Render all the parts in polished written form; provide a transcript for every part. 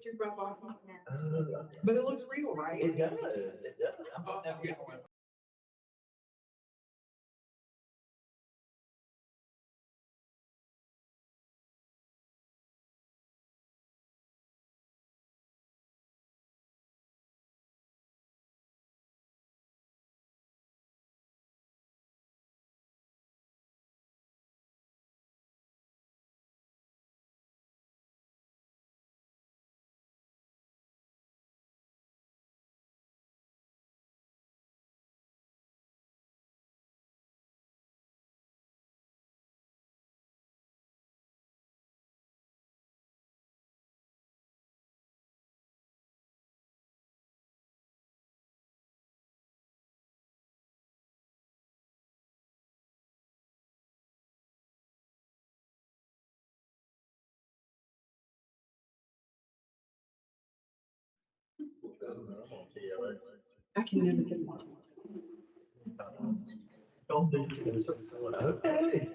get your breath off. Uh, But it looks real, right? It does, it does. I'm gonna have to get one. I'm gonna see you later. I can never get one. Don't think it's gonna say someone, okay.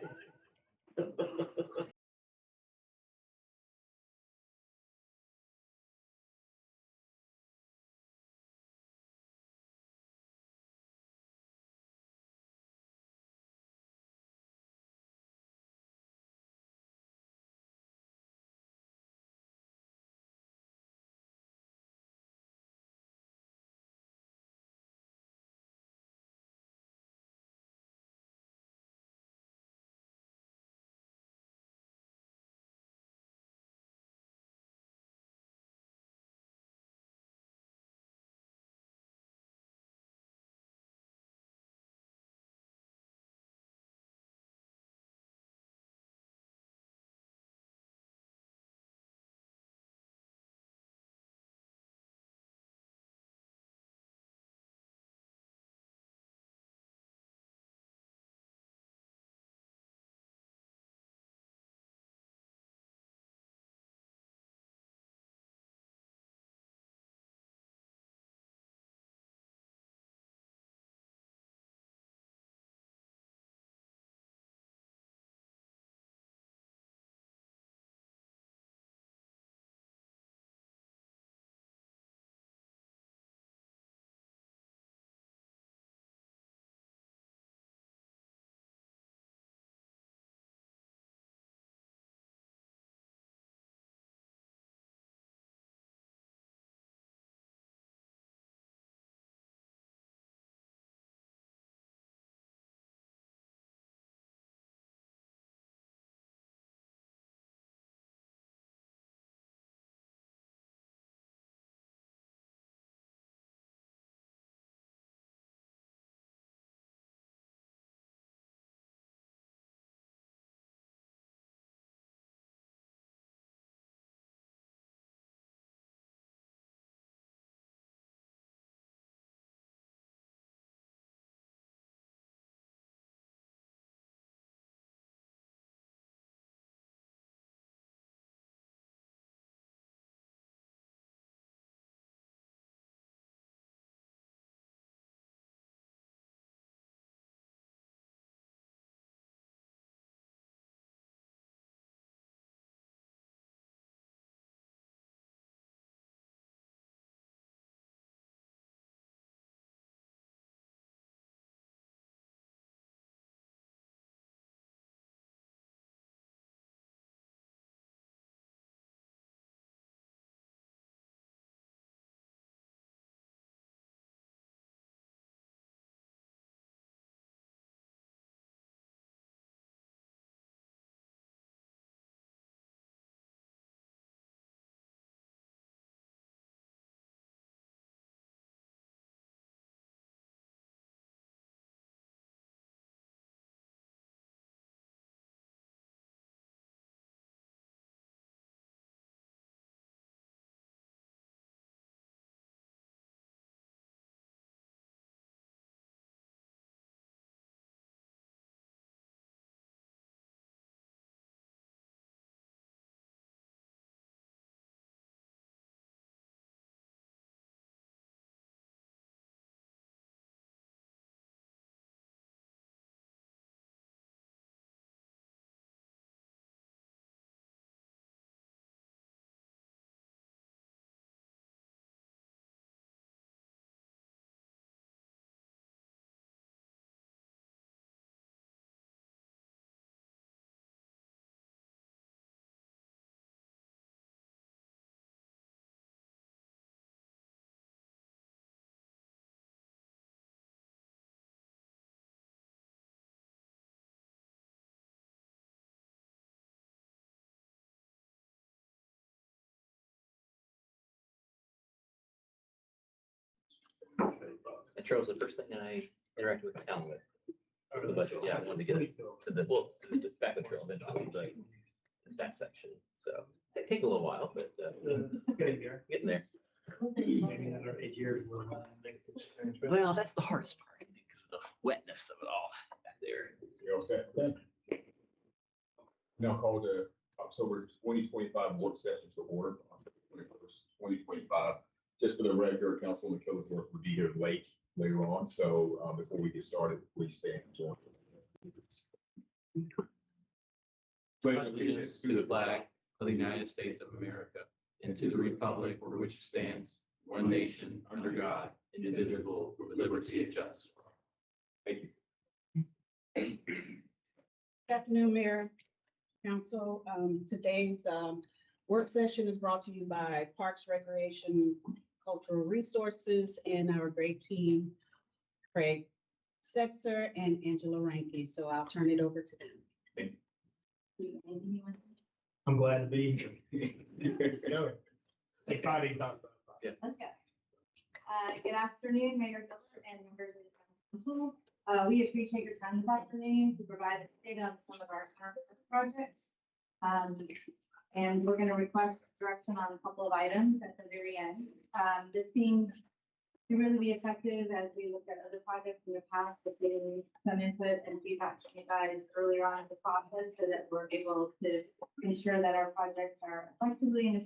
Metro was the first thing I interacted with the town with for the budget. Yeah, I wanted to get it to the, well, to the back of trail eventually, but it's that section. So it take a little while, but Getting there. getting there. Maybe another 8 years. Well, that's the hardest part because of the wetness of it all back there. You all set? Now call the October 2025 work session to order, October 21st, 2025. Just for the record, Councilwoman Killingsworth will be here later on. So before we get started, please stand and join. Pledge Allegiance to the flag of the United States of America and to the republic for which it stands, one nation, under God, indivisible, with liberty and justice. Thank you. Good afternoon, Mayor, Council. Today's work session is brought to you by Parks, Recreation, Cultural Resources, and our great team, Craig Setzer and Angela Ranke. So I'll turn it over to them. I'm glad to be here. Let's go. It's exciting to talk about. Let's go. Good afternoon, Mayor Gilbert and members of the council. We appreciate your time this afternoon to provide an update on some of our current projects. And we're going to request direction on a couple of items at the very end. This seems to really be effective as we look at other projects in the past, but getting some input and feedback from you guys earlier on in the process so that we're able to ensure that our projects are effectively and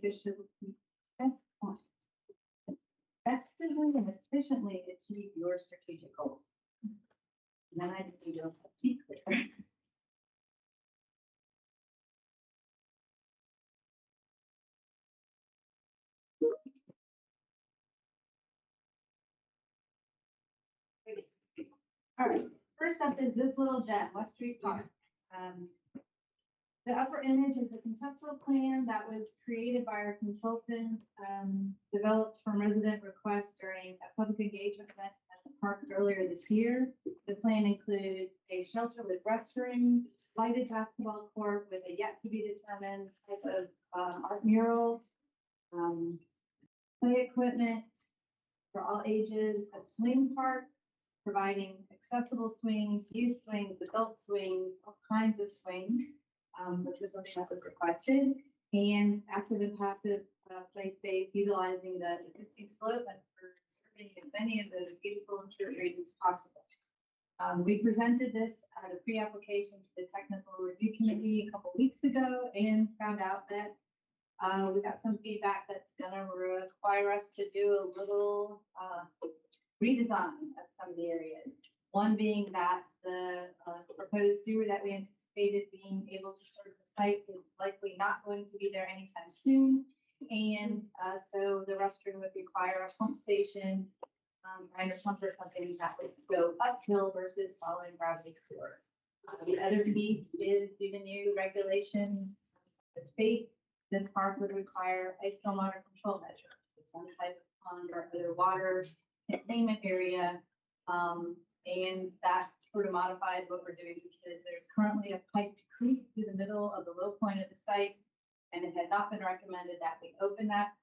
efficiently achieve your strategic goals. And then I just need to be clear. All right, first up is this little gem, West Street Park. The upper image is a conceptual plan that was created by our consultant, developed from resident requests during a public engagement event at the park earlier this year. The plan includes a shelter with restroom, lighted basketball court with a yet to be determined type of art mural, play equipment for all ages, a swing park, providing accessible swings, youth swings, adult swings, all kinds of swings, which is something that was requested. And active and passive play space, utilizing the existing slope and preserving as many of those beautiful interior areas as possible. We presented this at a pre-application to the technical review committee a couple weeks ago and found out that we got some feedback that's gonna require us to do a little redesign of some of the areas. One being that the proposed sewer that we anticipated being able to serve the site is likely not going to be there anytime soon. And so the restroom would require a pump station, grinder pump or something that would go uphill versus following gravity sewer. The other piece is due to new regulation, the state, this park would require a stormwater control measure, so some type of pond or other water containment area. And that sort of modifies what we're doing because there's currently a piped creek through the middle of the low point of the site. And it had not been recommended that we open that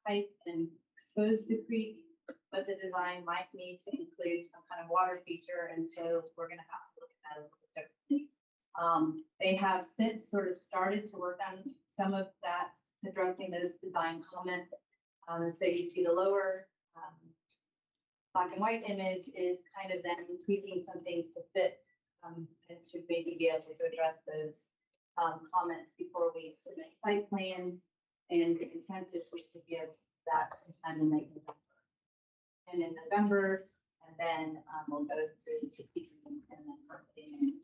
pipe and expose the creek, but the design might need to include some kind of water feature. And so we're going to have to look at that a little bit differently. They have since sort of started to work on some of that, addressing those design comments. And so you see the lower black and white image is kind of them tweaking some things to fit and to maybe be able to address those comments before we submit site plans. And the intent is we should give that sometime in late November. And in November, and then we'll go through the and then permitting.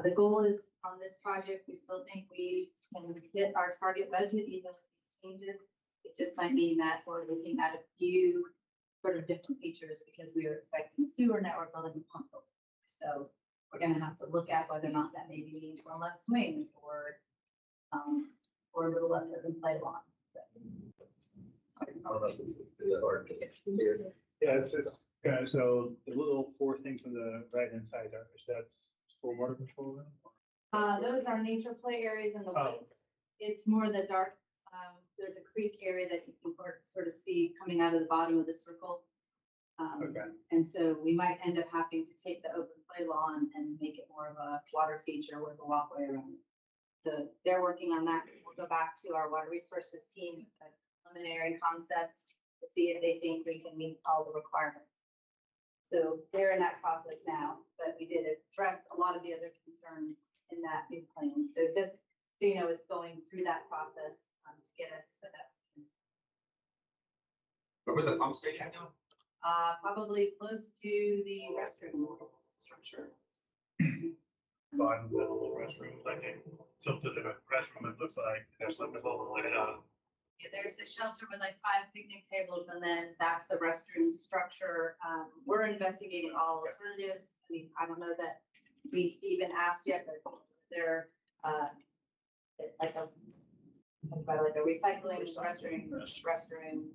The goal is on this project, we still think we can hit our target budget even with these changes. It just might mean that we're looking at a few sort of different features because we were expecting sewer network building and pump. So we're going to have to look at whether or not that maybe means one less swing or a little less open play lawn. I don't know if this is hard to hear. Yeah, it's so the little four things on the right hand side are, that's stormwater control then? Those are nature play areas in the Oh. woods. It's more the dark, there's a creek area that you can sort of see coming out of the bottom of the circle. Okay. And so we might end up having to take the open play lawn and make it more of a water feature with a walkway around it. So they're working on that. We'll go back to our water resources team, a preliminary concept to see if they think we can meet all the requirements. So they're in that process now, but we did address a lot of the other concerns in that new plan. So just, so you know, it's going through that process to get us so that. Where would the pump station go? Probably close to the restroom structure. Bottom middle restroom, I think, something in the restroom, it looks like there's something lit up. Yeah, there's the shelter with like 5 picnic tables, and then that's the restroom structure. We're investigating all alternatives. I mean, I don't know that we even asked yet, but there, like a recycling restroom.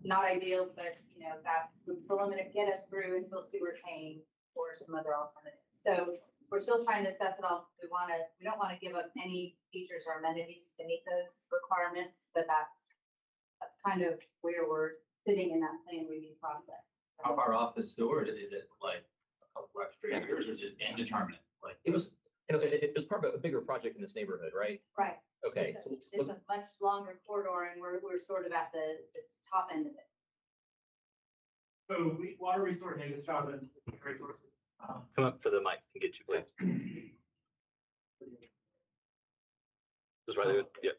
Not ideal, but you know, that would preliminary get us through until sewer came or some other alternatives. So we're still trying to assess it all. We don't want to give up any features or amenities to meet those requirements, but that's kind of where we're sitting in that plan review process. How far off is Seward? Is it like a couple extra years or just indeterminate? Like It was, you know, it was part of a bigger project in this neighborhood, right? Right. Okay, so It's a much longer corridor, and we're sort of at the top end of it. So water resource, Davis Johnson, resources. come up so the mic can get you, please. Just right there, yeah.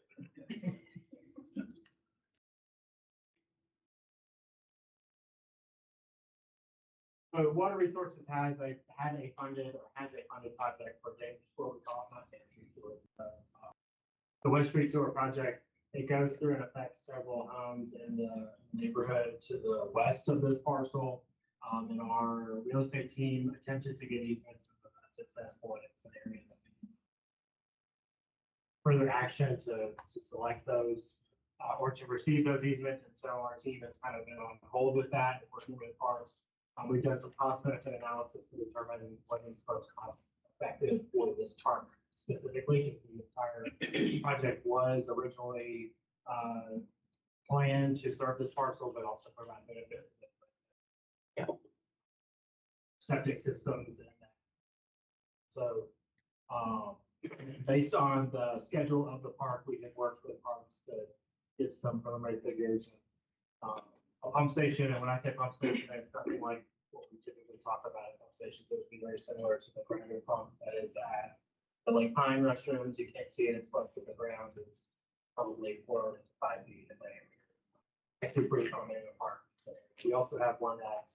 So water resources had a funded project for James, what we call it, not James Street Sewer. The West Street Sewer project, it goes through and affects several homes in the neighborhood to the west of this parcel. And our real estate team attempted to get easements successful in some areas. Further action to select those or to receive those easements. And so our team has kind of been on hold with that, working with parks. We've done some cost benefit analysis to determine what is most cost effective for this park specifically. The entire project was originally planned to serve this parcel, but also provide benefit. Yeah. Septic systems and that. So, based on the schedule of the park, we had worked with parks to get some preliminary figures. A pump station, and when I say pump station, it's nothing like what we typically talk about at pump stations. It would be very similar to the granite pump that is at the Lake Pine restrooms. You can't see it, it's close to the ground. It's probably 4 to 5 feet in diameter. Actually pretty common in the park. We also have one at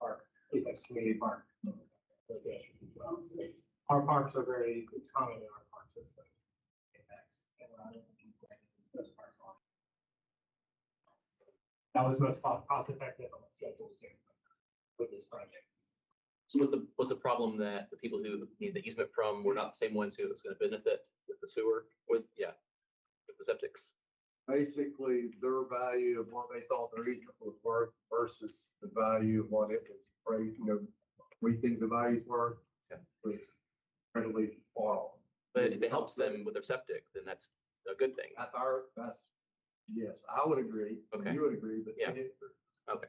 our Apex Community Park. Well. So our parks are it's common in our park system. Apex, and we're not in those parks on. That was most cost effective on the schedule soon with this project. So was the problem that the people who need the easement from were not the same ones who was going to benefit with the sewer, with the septics? Basically, their value of what they thought their easement was worth versus the value of what it was raised, we think the value's worth. Was incredibly far off. But if it helps them with their septic, then that's a good thing. Yes, I would agree. Okay. You would agree, but. Yeah. they didn't. Okay.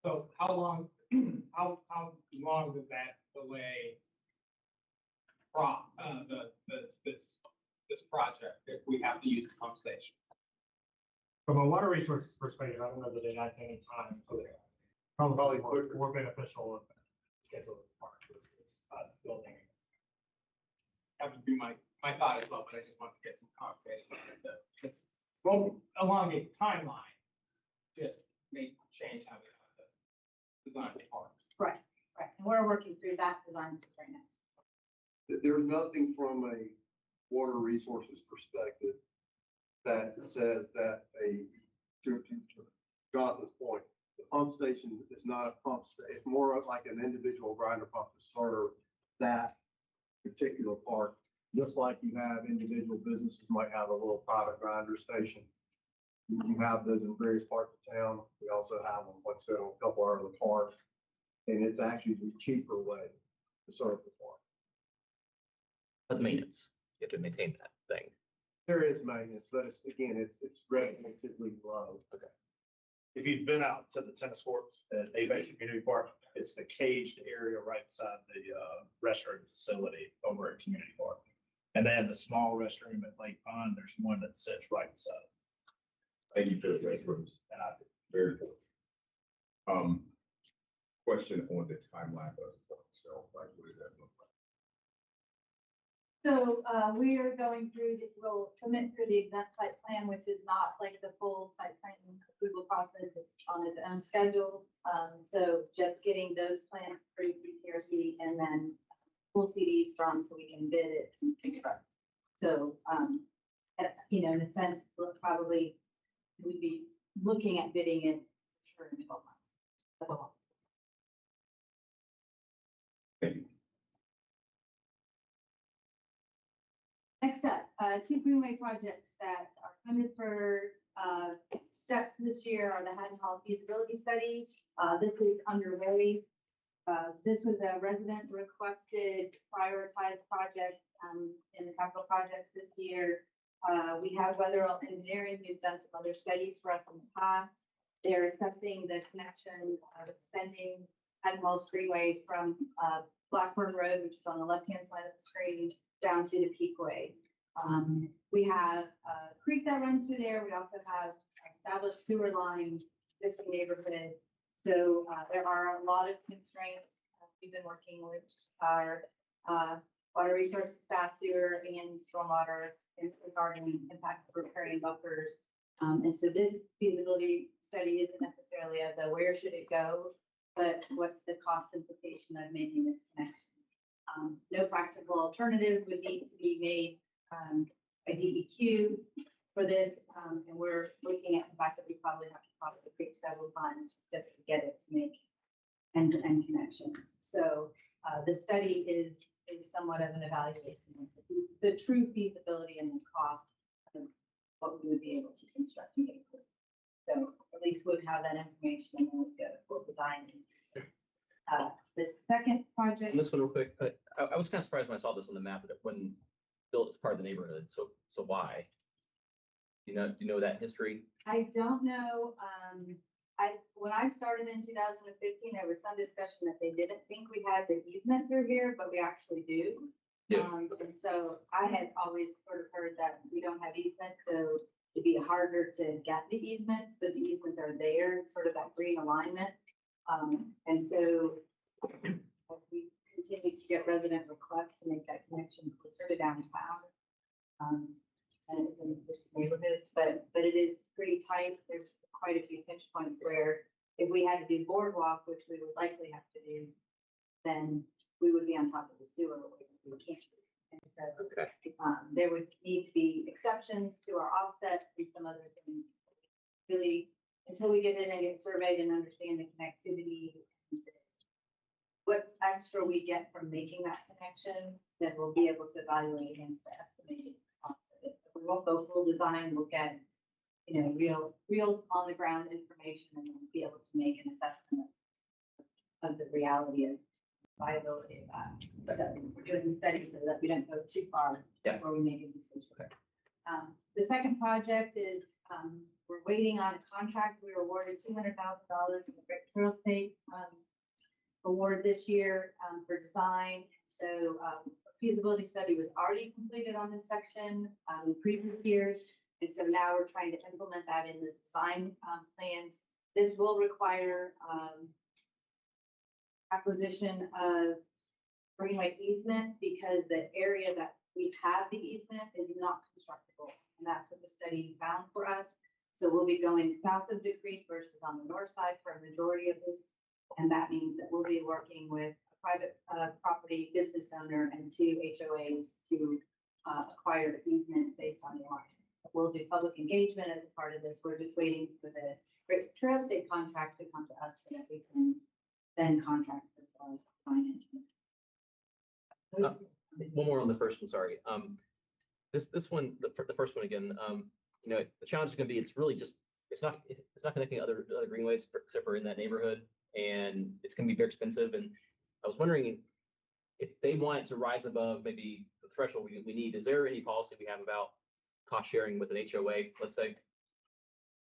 So how long does that delay this project if we have to use the pump station? From a water resources perspective, I don't know that it adds any time. So probably more beneficial of schedule of the park versus us building. That would be my thought as well, but I just want to get some concrete. It's won't elongate the timeline, just change how we have to design the park. Right. And we're working through that design right now. There's nothing from a water resources perspective that says that to Jonathan's point, the pump station is not a pump station. It's more of like an individual grinder pump to serve that particular park. Just like you have individual businesses might have a little private grinder station. You have those in various parts of town. We also have them, like I said, on a couple of other parks. And it's actually the cheaper way to serve the park. But the maintenance, you have to maintain that thing. There is maintenance, but it's relatively low. Okay. if you've been out to the tennis courts at Avac Community Park, it's the caged area right beside the restroom facility over at Community Park. And then the small restroom at Lake Pond, there's one that sits right beside it. Thank you for the restrooms. And I Very important. Question on the timeline of the park itself, like what does that look like? So, we are going through, we'll submit through the exempt site plan, which is not like the full site plan approval process. It's on its own schedule. So just getting those plans approved through PRC and then full CDs drawn so we can bid it and construct. So, you know, in a sense, we'll probably, we'd be looking at bidding it for sure in 12 months. Thank you. Next up, two greenway projects that are funded for steps this year are the Haddon Hall feasibility study. This is underway. This was a resident requested prioritized project in the capital projects this year. We have Weatherall Engineering, who've done some other studies for us in the past. They're accepting the connection of extending Haddon Hall's freeway from Blackburn Road, which is on the left-hand side of the screen, down to the Peakway. We have a creek that runs through there. We also have established sewer line, 50 neighborhood. So there are a lot of constraints. We've been working with our water resources staff, sewer and stormwater regarding impacts of riparian buffers. And so this feasibility study isn't necessarily of the where should it go, but what's the cost implication of making this connection? No practical alternatives would need to be made by DEQ for this. And we're looking at the fact that we probably have to cross the creek several times just to get it to make end-to-end connections. So the study is somewhat of an evaluation of the true feasibility and the cost of what we would be able to construct and get. So at least we'd have that information and then we'd go full design. The second project. On this one real quick, I was kind of surprised when I saw this on the map that it wasn't built as part of the neighborhood. So why? Do you know that history? I don't know. When I started in 2015, there was some discussion that they didn't think we had the easement through here, but we actually do. Yeah. And so I had always sort of heard that we don't have easements, so it'd be harder to get the easements, but the easements are there, it's sort of that green alignment. And so we continue to get resident requests to make that connection closer to downtown. And it's in this neighborhood, but it is pretty tight. There's quite a few pinch points where if we had to do boardwalk, which we would likely have to do, then we would be on top of the sewer, which we can't do. And so Okay. there would need to be exceptions to our offset and some other things. Really, until we get in and get surveyed and understand the connectivity, and what extra we get from making that connection, then we'll be able to evaluate against the estimated cost of it. If we won't go full design, we'll get, real on the ground information and then be able to make an assessment of the reality of viability of that. But we're doing the study so that we don't go too far Yeah. before we make a decision. Okay. The second project is, we're waiting on a contract. We were awarded $200,000 in the Brick Trail State award this year for design. So a feasibility study was already completed on this section in previous years. And so now we're trying to implement that in the design plans. This will require acquisition of greenway easement because the area that we have the easement is not constructible. And that's what the study found for us. So we'll be going south of the creek versus on the north side for a majority of this. And that means that we'll be working with a private property business owner and 2 HOAs to acquire easement based on the line. We'll do public engagement as a part of this. We're just waiting for the Great Trail State contract to come to us so that we can then contract with our design engineer. One more on the first one, sorry. This one, the first one again, the challenge is gonna be, it's really just, it's not connecting other greenways except for in that neighborhood. And it's gonna be very expensive. And I was wondering if they want to rise above maybe the threshold we need, is there any policy we have about cost sharing with an HOA, let's say?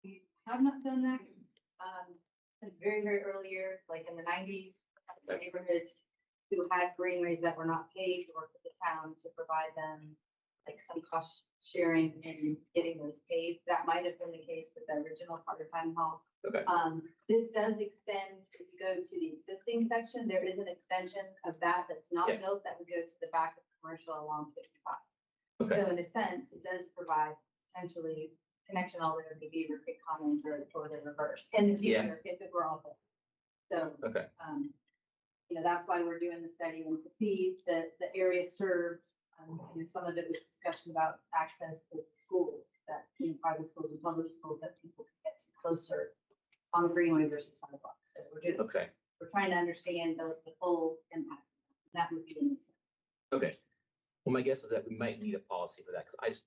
We have not done that. in very, very early years, like in the nineties, neighborhoods who had greenways that were not paved, worked with the town to provide them like some cost sharing in getting those paved. That might have been the case with the original Carter Town Hall. Okay. This does extend, if you go to the existing section, there is an extension of that that's not Yeah. built that would go to the back of commercial along 55. Okay. So in a sense, it does provide potentially connection all the way to Beaver Creek Commons or the reverse in the Yeah. future, if it were all built. So, Okay. you know, that's why we're doing the study and to see the area served. You know, some of it was discussion about access to schools that, you know, private schools and public schools that people can get to closer on the greenway versus sidewalks. So Okay. we're trying to understand the full impact. That would be in this. Okay. Well, my guess is that we might need a policy for that, because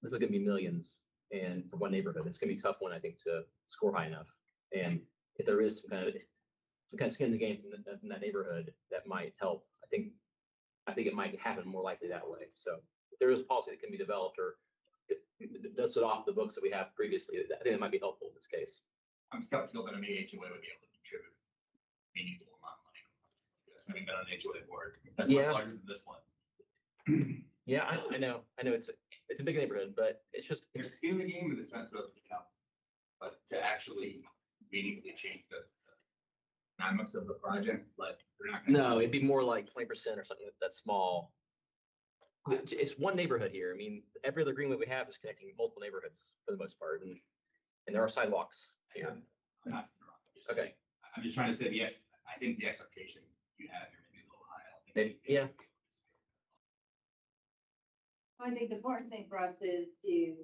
this is gonna be millions, and for one neighborhood, it's gonna be a tough one, I think, to score high enough. And if there is some kind of skin in the game from that neighborhood, that might help. I think it might happen more likely that way. So if there is a policy that can be developed or it does it off the books that we have previously, I think it might be helpful in this case. I'm skeptical that an HOA would be able to contribute meaningful amount of money. Yes, having been on an HOA board, that's much Yeah. larger than this one. Yeah, I know it's a big neighborhood, but it's just, There's skin in the game in the sense of, you know, but to actually meaningfully change the dynamics of the project, like, they're not. no, it'd be more like 20% or something that's small. It's one neighborhood here. I mean, every other greenway we have is connecting multiple neighborhoods for the most part, and there are sidewalks here. I'm not saying wrong. Okay. I'm just trying to say, yes, I think the expectation you have here may be a little high. I don't think Maybe, we- yeah. So I think the important thing for us is to,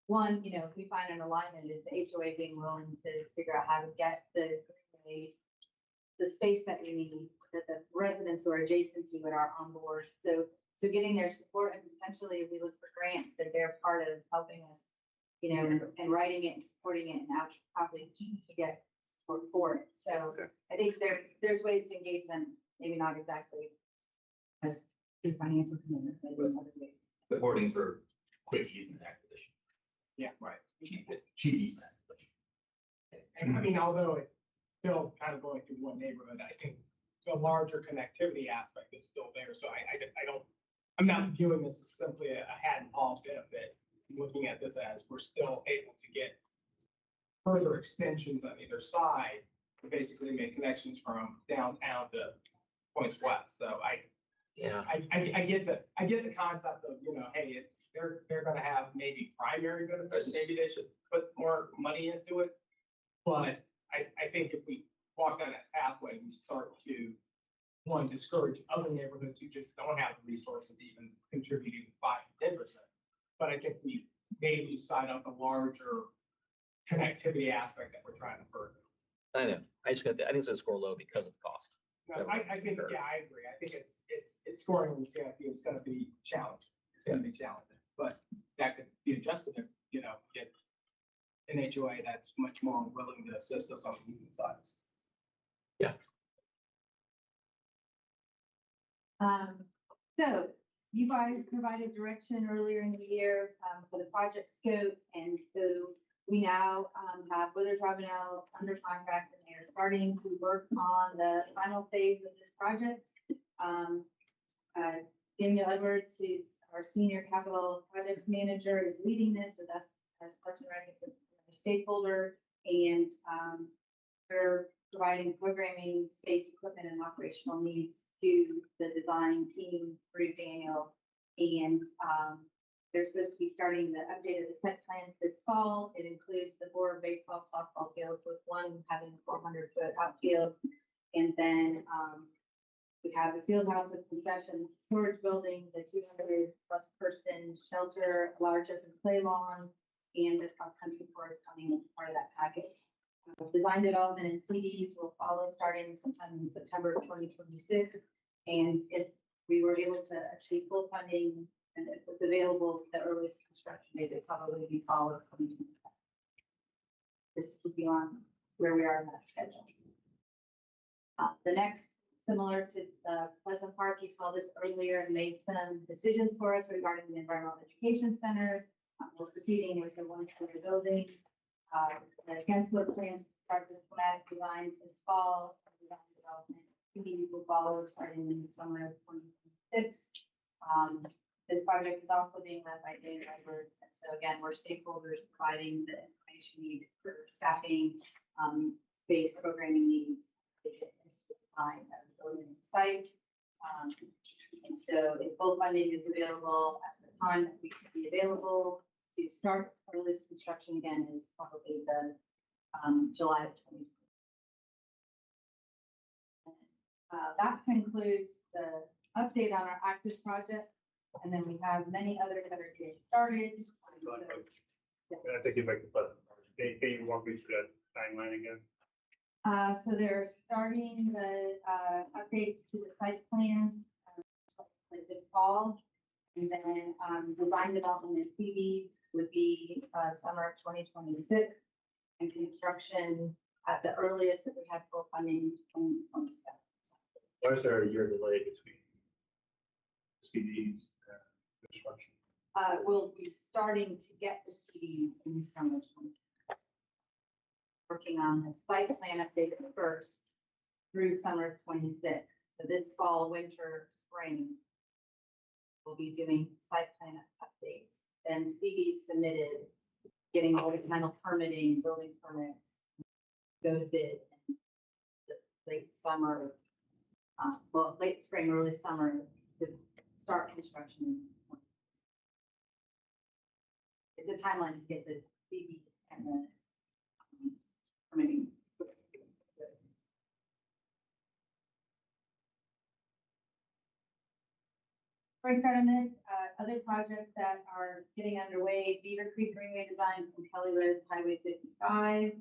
one, you know, if we find an alignment, is the HOA being willing to figure out how to get the space that we need, that the residents who are adjacent to it are on board. So getting their support and potentially if we look for grants, that they're part of helping us, you know, and writing it and supporting it and outreach to get support for it. So Okay. I think there's ways to engage them, maybe not exactly as through financial commitment, but in other ways. Supporting for quick easement acquisition. Yeah, right. Cheap easement acquisition. And I mean, although it's still kind of going through one neighborhood, I think the larger connectivity aspect is still there. So I'm not viewing this as simply a hat and paw benefit. I'm looking at this as we're still able to get further extensions on either side to basically make connections from downtown to points west. So Yeah. I get the concept of, you know, hey, they're gonna have maybe primary benefit, maybe they should put more money into it. But I think if we walk down that pathway, we start to, one, discourage other neighborhoods who just don't have the resources even contributing 5-10%. But I think we may lose sight of the larger connectivity aspect that we're trying to further. I know. I think it's gonna score low because of cost. No, I think, yeah, I agree. I think it's scoring in the CIP is gonna be challenging. It's gonna be challenging, but that could be adjusted if, you know, get an HOA that's much more willing to assist us on the moving sides. So you guys provided direction earlier in the year for the project scope, and so we now have Withers Ravenel under contract, and they're starting to work on the final phase of this project. Daniel Edwards, who's our senior capital projects manager, is leading this with us as Parks and Rec as a stakeholder, and we're providing programming, space, equipment, and operational needs to the design team through Daniel. And they're supposed to be starting the update of the set plans this fall. It includes the 4 baseball, softball fields, with one having a 400-foot outfield. And then we have the field house with concessions, storage building, the 200+ person shelter, large open play lawn, and the cross-country course coming as part of that package. Design development and CDs will follow starting sometime in September of 2026. And if we were able to achieve full funding and it was available, the earliest construction date would probably be fall of 2025. Just to keep you on where we are in that schedule. The next, similar to Pleasant Park, you saw this earlier and made some decisions for us regarding the Environmental Education Center. We're proceeding with the 1-story building. The Gensler plans start the schematic designs this fall. Design development, PD will follow starting in the summer of 2026. This project is also being led by Dave Edwards. And so again, we're stakeholders providing the information needed for staffing, space programming needs. To get into the design of the building site. And so if full funding is available at the time that we can be available to start earliest construction again is probably the July of 2020. That concludes the update on our active project. And then we have many others that are getting started. I think you make the pleasant part. Can you walk me through that timeline again? So they're starting the updates to the site plan like this fall. And then design development and CDs would be summer of 2026. And construction at the earliest if we had full funding, 2027. Why is there a year delay between CDs and construction? We'll be starting to get the CD in summer 20. Working on the site plan update first through summer of 26. So this fall, winter, spring, we'll be doing site plan updates. Then CD submitted, getting all the final permitting, building permits, go to bid in the late summer, late spring, early summer to start construction. It's a timeline to get the CD and the permitting. Before I start on this, other projects that are getting underway, Beaver Creek Greenway design from Kelly Road to Highway 55,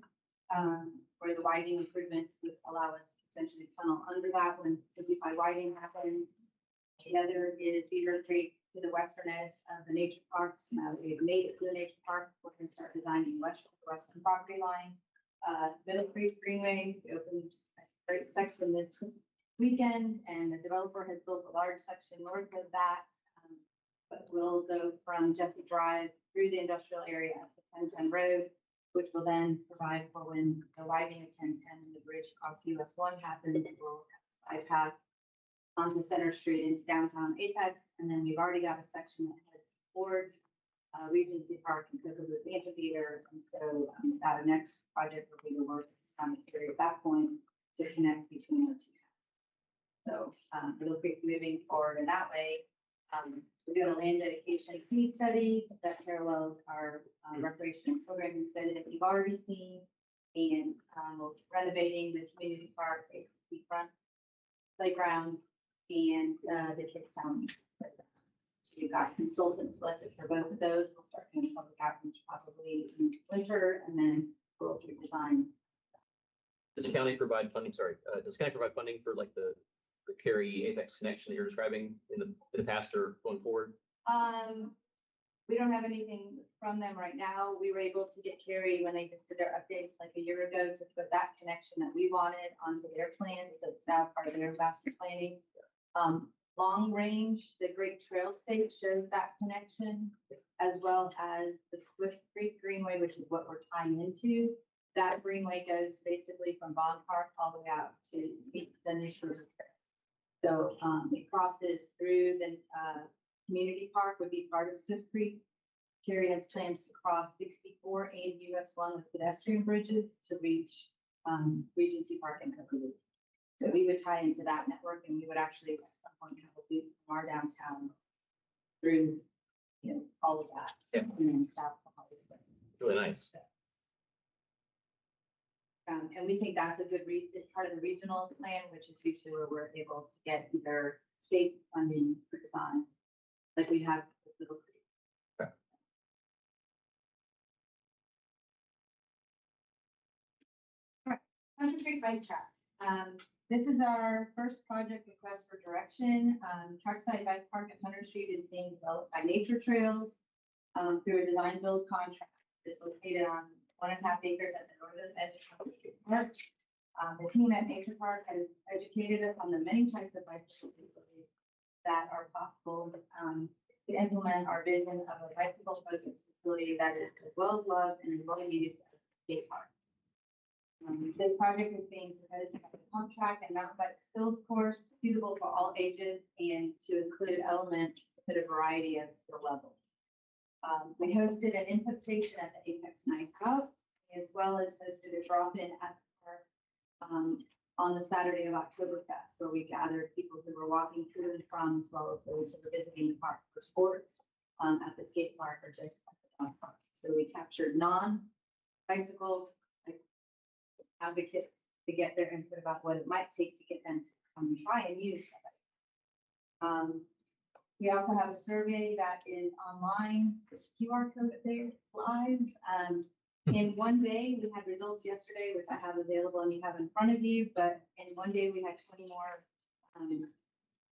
where the widening improvements would allow us to potentially tunnel under that when 55 widening happens. The other is Beaver Creek to the western edge of the nature parks. Now that we've made it to the nature park, we're going to start designing the western property line. Middle Creek Greenway, we opened a great section this weekend, and the developer has built a large section north of that. But we'll go from Jesse Drive through the industrial area up to 1010 Road, which will then provide for when the widening of 1010 and the bridge across US 1 happens, we'll have a side path onto Center Street into downtown Apex. And then we've already got a section that heads towards Regency Park and Cocoa Loop Amphitheater. And so our next project will be to work at that point to connect between the two. So Middle Creek moving forward in that way. We're doing a land dedication fee study that parallels our recreation programming study that we've already seen. And we're renovating the community park, basically front playground and the kids town. We've got consultants selected for both of those. We'll start doing public outreach probably in winter and then we'll design. Does the county provide funding, does the county provide funding for like the Cary Apex connection that you're describing in the past or going forward? We don't have anything from them right now. We were able to get Cary when they just did their update like a year ago to put that connection that we wanted onto their plan. So it's now part of their master planning. Long range, the Great Trail State shows that connection, as well as the Swift Creek Greenway, which is what we're tying into. That greenway goes basically from Bond Park all the way out to meet the nature reserve. So it crosses through the community park, would be part of Swift Creek. Cary has plans to cross 64 and US 1 with pedestrian bridges to reach Regency Park and Cocoa Loop. So we would tie into that network, and we would actually at some point have a loop from our downtown through, all of that. Yeah. And then south to Hollywood. Really nice. And we think that's a good it's part of the regional plan, which is usually where we're able to get either state funding for design, like we have with Middle Creek. Okay. All right, Hunter Creek Bike Track. This is our first project request for direction. Trackside Bike Park at Hunter Street is being developed by Nature Trails through a design build contract. It's located on 1.5 acres at the northern edge of Hunter Street Park. The team at Nature Park has educated us on the many types of bicycle facilities that are possible to implement our vision of a bicycle focused facility that is as well as loved and as well used as a skate park. This project is being proposed to have a pump track and mountain bike skills course suitable for all ages and to include elements to fit a variety of skill levels. We hosted an input station at the Apex Night Out, as well as hosted a drop-in at the park on the Saturday of Oktoberfest, where we gathered people who were walking to and from, as well as those who were visiting the park for sports at the skate park or just at the dog park. So we captured non-bicycle advocates to get their input about what it might take to get them to come and try and use it. We also have a survey that is online. This QR code up there live. In one day, we had results yesterday, which I have available and you have in front of you, but in one day we had 20 more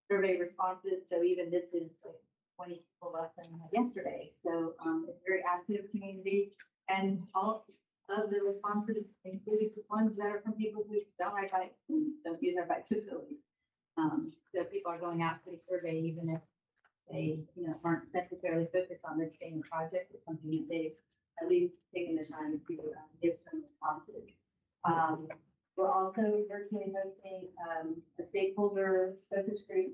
survey responses. So even this is like 20 people less than we had yesterday. So it's a very active community, and all of the responses include ones that are from people who don't ride bikes and don't use our bike facilities. So people are going out to the survey, even if they, aren't necessarily focused on this being a project. It's something that they've at least taken the time to give some responses. We're also virtually hosting a stakeholder focus group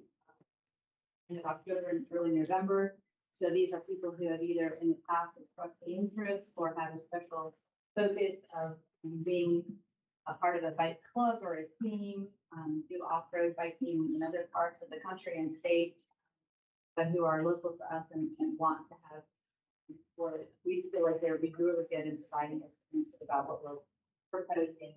in October and early November. So these are people who have either in the past expressed the interest or have a special focus of being a part of a bike club or a team, do off-road biking in other parts of the country and state, but who are local to us and want to have, or we feel like they would be really good in providing information about what we're proposing.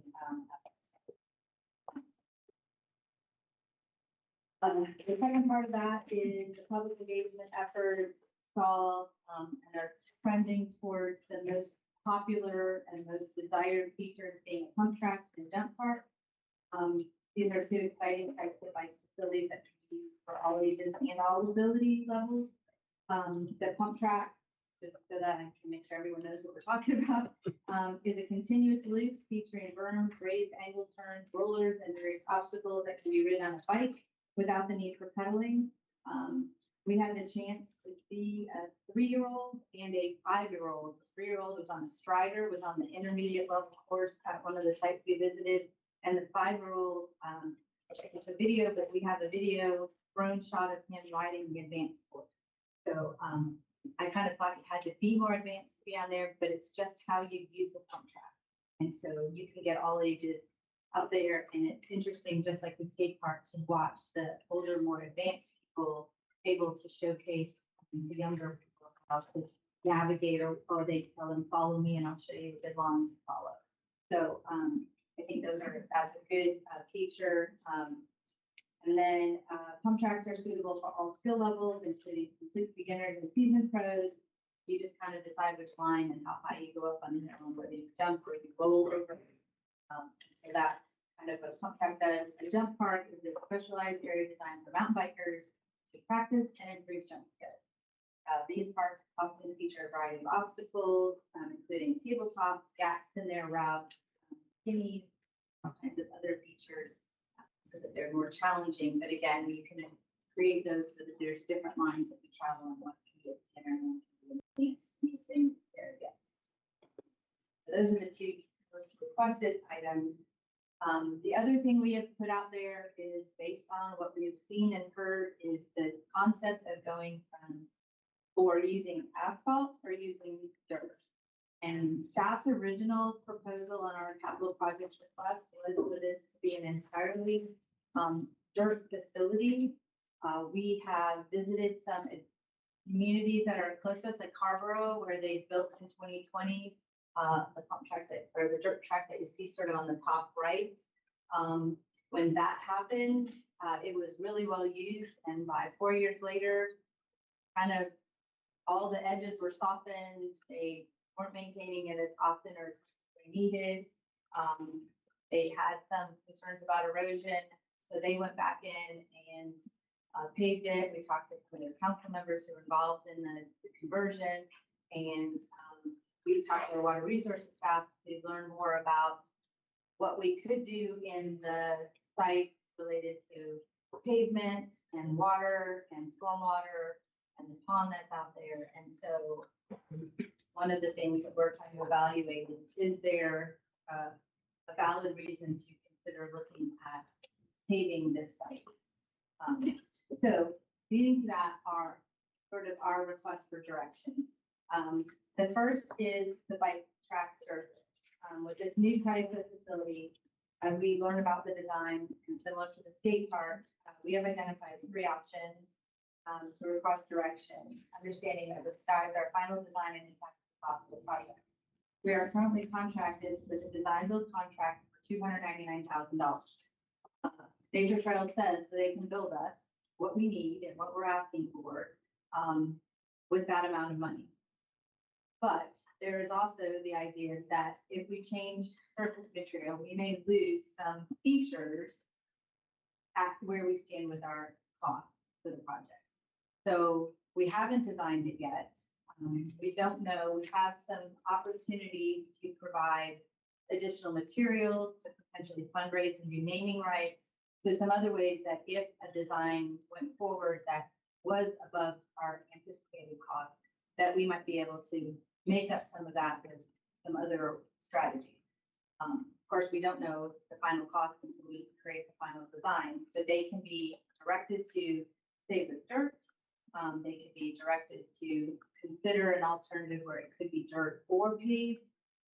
The second part of that is the public engagement efforts solve and are trending towards the most popular and most desired features being a pump track and jump park. These are two exciting types of bike facilities that can be used for all ages and all ability levels. The pump track, just so that I can make sure everyone knows what we're talking about, is a continuous loop featuring berms, raised angle turns, rollers, and various obstacles that can be ridden on a bike without the need for pedaling. We had the chance to see a 3-year-old and a 5-year-old. The 3-year-old was on a strider, was on the intermediate level course at one of the sites we visited. And the 5-year-old, it's a video, but we have a video drone shot of him riding the advanced course. So I kind of thought it had to be more advanced to be on there, but it's just how you use the pump track. And so you can get all ages out there, and it's interesting, just like the skate park, to watch the older, more advanced people able to showcase the younger people how to navigate, or they tell them, follow me and I'll show you a good line to follow. So I think that's a good feature. And then pump tracks are suitable for all skill levels, including complete beginners and seasoned pros. You just kind of decide which line and how high you go up on the hill, and whether you jump or you roll over. So that's kind of what a pump track does. A jump park is a specialized area designed for mountain bikers to practice and improve jump skills. These parks often feature a variety of obstacles, including tabletops, gaps in their route, skinnies, all kinds of other features, so that they're more challenging. But again, you can create those so that there's different lines that you travel on. One can be a beginner and one can be the same area. So those are the two most requested items. The other thing we have put out there is, based on what we've seen and heard, is the concept of going from or using asphalt or using dirt. And staff's original proposal on our capital project request was for this to be an entirely dirt facility. We have visited some communities that are close to us, like Carborough, where they built in 2020 the pump track or the dirt track that you see sort of on the top right. When that happened, it was really well used, and by 4 years later, kind of all the edges were softened. They weren't maintaining it as often or as they needed. They had some concerns about erosion, so they went back in and paved it. We talked to some of their council members who were involved in the conversion, and we talked to our water resources staff to learn more about what we could do in the site related to pavement and water and stormwater and the pond that's out there. And so one of the things that we're trying to evaluate is there a valid reason to consider looking at paving this site. So leading to that are sort of our requests for direction. The first is the bike track surface. With this new type of facility, as we learn about the design and similar to the skate park, we have identified 3 options to request direction, understanding that this guides our final design and impact cost of the project. We are currently contracted with a design build contract for $299,000. Nature Trail says that they can build us what we need and what we're asking for with that amount of money. But there is also the idea that if we change surface material, we may lose some features at where we stand with our cost for the project. So we haven't designed it yet. We don't know. We have some opportunities to provide additional materials to potentially fundraise and do naming rights. So some other ways that if a design went forward that was above our anticipated cost, that we might be able to make up some of that with some other strategies. Of course, we don't know the final cost until we create the final design, but they can be directed to stay with dirt. They could be directed to consider an alternative where it could be dirt or paved,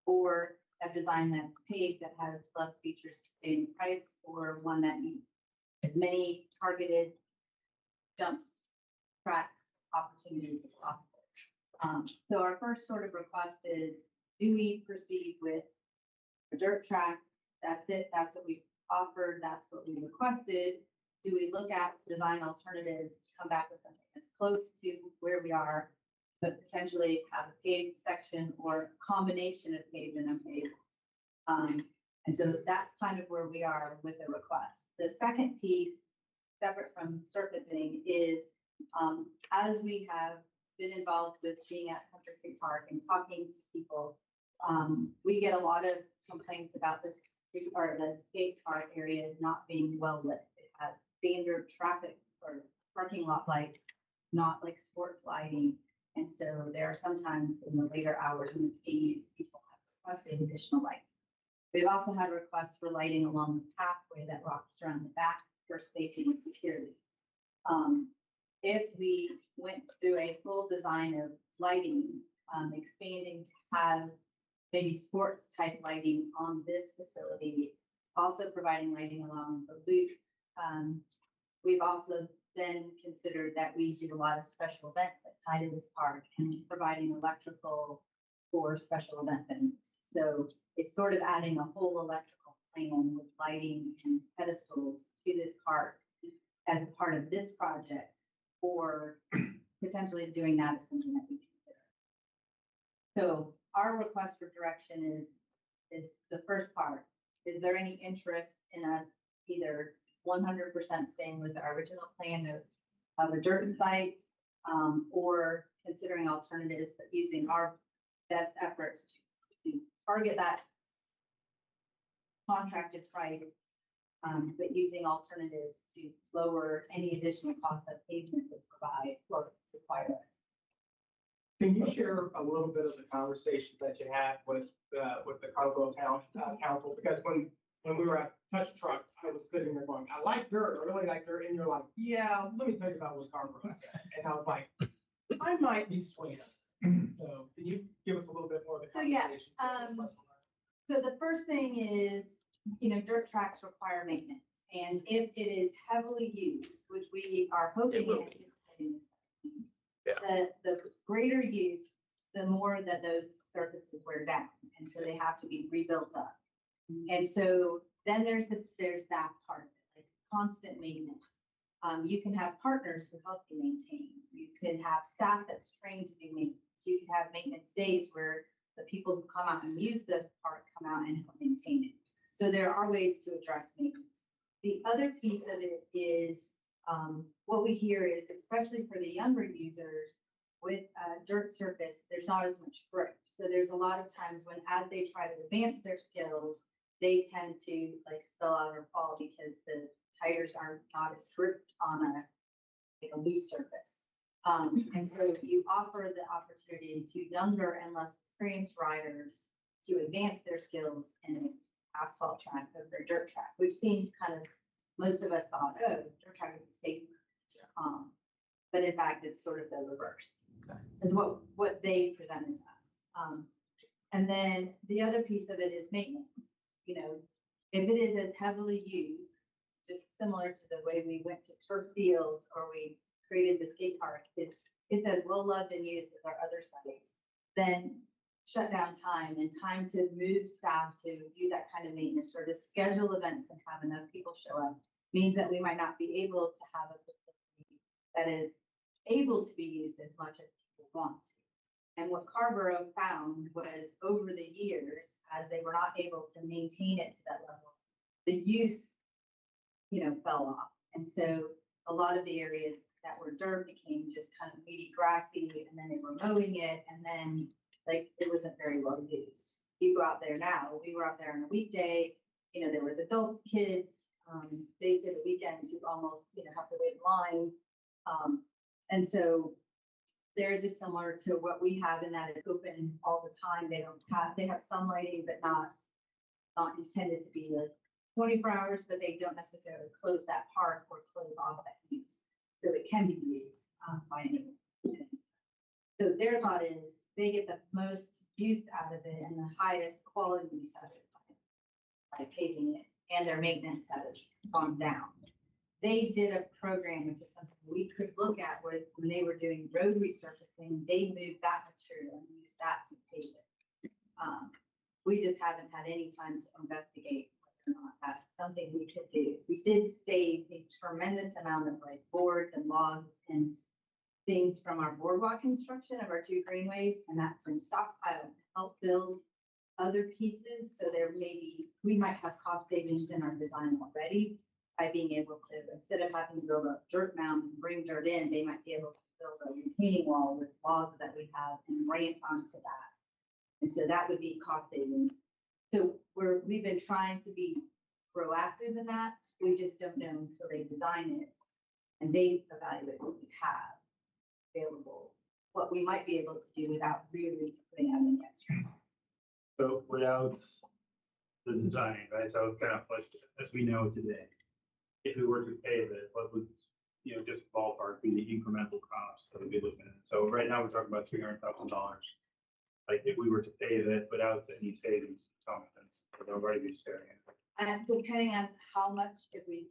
or a design that's paved that has less features to stay in price, or one that needs as many targeted jumps, tracks, opportunities as possible. So our first sort of request is, do we proceed with a dirt track? That's it. That's what we offered. That's what we requested. Do we look at design alternatives to come back with something that's close to where we are, but potentially have a paved section or a combination of paved and unpaved? And so that's kind of where we are with the request. The second piece, separate from surfacing, is as we have been involved with being at Country Creek Park and talking to people, we get a lot of complaints about this street or the skate park area not being well lit. It has standard traffic or parking lot light, not like sports lighting. And so there are sometimes in the later hours when it's being used, people have requested additional light. We've also had requests for lighting along the pathway that wraps around the back for safety and security. If we went through a full design of lighting, expanding to have maybe sports type lighting on this facility, also providing lighting along the loop. We've also then considered that we do a lot of special events that tie to this park and providing electrical for special event venues. So it's sort of adding a whole electrical plan with lighting and pedestals to this park as a part of this project, or potentially doing that is something that we consider. So our request for direction is the first part. Is there any interest in us either 100% staying with our original plan of a dirt site, or considering alternatives, but using our best efforts to target that contracted price, but using alternatives to lower any additional cost that pavement would provide or require us. Can you share a little bit of the conversation that you had with the Caldwell Town Council? Because when we were at Touch Truck, I was sitting there going, I like dirt, I really like dirt. And you're like, yeah, let me tell you about what Caldwell said. And I was like, I might be swayed. So can you give us a little bit more of the So, yeah, conversation? So the first thing is, dirt tracks require maintenance. And if it is heavily used, which we are hoping It will and be. anticipating, Yeah. the greater use, the more that those surfaces wear down. And so they have to be rebuilt up. And so then there's that part, like constant maintenance. You can have partners who help you maintain. You can have staff that's trained to do maintenance. You can have maintenance days where the people who come out and use the park come out and help maintain it. So there are ways to address maintenance. The other piece of it is what we hear is, especially for the younger users, with dirt surface, there's not as much grip. So there's a lot of times when, as they try to advance their skills, they tend to like spill out or fall because the tires are not as gripped on a loose surface. And so you offer the opportunity to younger and less experienced riders to advance their skills in asphalt track over a dirt track, which seems kind of, most of us thought, oh, dirt track is safe. But in fact, it's sort of the reverse. Okay. Is what they presented to us. And then the other piece of it is maintenance. You know, if it is as heavily used, just similar to the way we went to turf fields or we created the skate park, it's as well loved and used as our other sites, then shutdown time and time to move staff to do that kind of maintenance or to schedule events and have enough people show up means that we might not be able to have a facility that is able to be used as much as people want to. And what Carrboro found was over the years, as they were not able to maintain it to that level, the use, fell off. And so a lot of the areas that were dirt became just kind of weedy, grassy, and then they were mowing it, and then like it wasn't very well used. You go out there now, we were out there on a weekday, there was adults, kids, they did a weekend, you almost, have to wait in line. And so theirs is similar to what we have in that it's open all the time. They have some lighting, but not intended to be like 24 hours, but they don't necessarily close that park or close off that use. So it can be used by anyone. So their thought is they get the most use out of it and the highest quality use out of it by paving it, and their maintenance has gone down. They did a program, which is something we could look at when they were doing road resurfacing, they moved that material and used that to pave it. We just haven't had any time to investigate whether or not that's something we could do. We did save a tremendous amount of like boards and logs and things from our boardwalk construction of our 2 greenways, and that's been stockpiled to help build other pieces. So we might have cost savings in our design already by being able to, instead of having to build a dirt mound and bring dirt in, they might be able to build a retaining wall with logs that we have and ramp onto that. And so that would be cost saving. So we've been trying to be proactive in that. We just don't know until they design it and they evaluate what we have available, what we might be able to do without really putting out any extra. So without the design, right, so kind of like, as we know today, if we were to pave it, what would, just ballpark be the incremental cost that we'd be looking at? So right now, we're talking about $300,000. Like if we were to pave it without any savings, we'd already be staring at it. And depending on how much, because we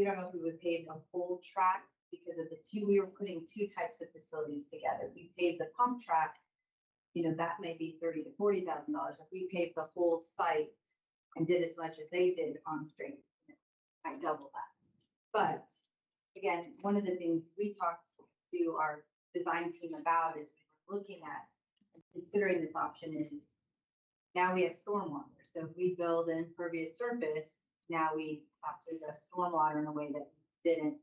don't know if we would pave the whole track because of we were putting 2 types of facilities together. We paved the pump track, that may be $30,000 to $40,000. If we paved the whole site and did as much as they did on straight, I double that. But again, one of the things we talked to our design team about is we were looking at and considering this option is now we have stormwater. So if we build an impervious surface, now we have to address stormwater in a way that we didn't.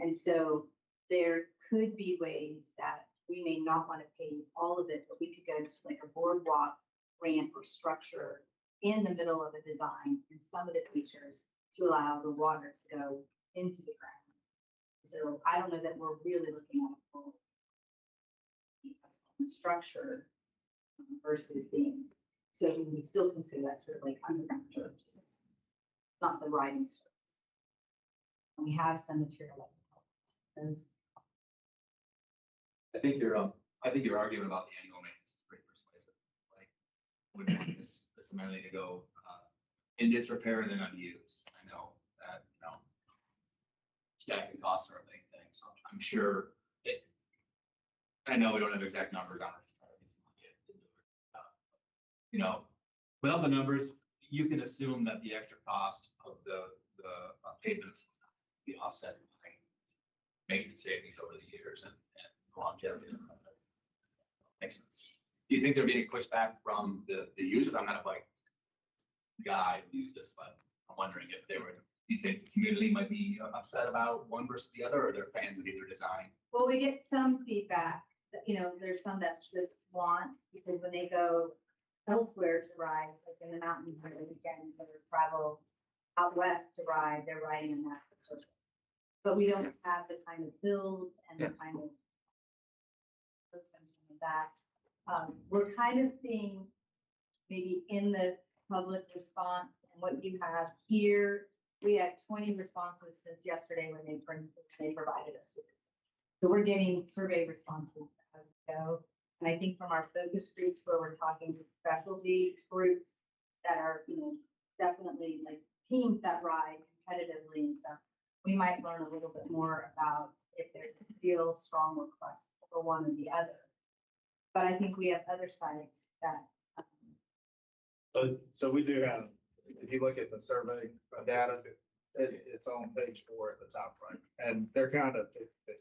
And so there could be ways that we may not want to pay all of it, but we could go to like a boardwalk ramp or structure in the middle of a design in some of the features to allow the water to go into the ground. So I don't know that we're really looking at a full structure versus being, so we would still consider that sort of like underground churches, not the riding surface. And we have some material like those. I think your argument about the annual maintenance is pretty persuasive. Like, we want this amenity to go in disrepair and then unused. I know that, stacking costs are a big thing, so I'm sure it. I know we don't have exact numbers on it. Without the numbers, you can assume that the extra cost of the pavement will be offset by maintenance savings over the years and longevity. Makes sense. Do you think there'd be any pushback from the users? I'm not like guy who used this, but I'm wondering if do you think the community might be upset about one versus the other, or they're fans of either design? Well, we get some feedback that, there's some that should want, because when they go elsewhere to ride, like in the mountains or the weekend, or travel out west to ride, they're riding in that surface. But we don't have the kind of hills and the kind of that. We're kind of seeing maybe in the public response, and what you have here, we had 20 responses since yesterday when they provided us with. So we're getting survey responses as we go. And I think from our focus groups where we're talking to specialty groups that are, definitely like teams that ride competitively and stuff, we might learn a little bit more about if there's a real strong request for one or the other. But I think we have other sites that, So we do have, if you look at the survey data, it's on page 4 at the top right, and they're kind of 50-50.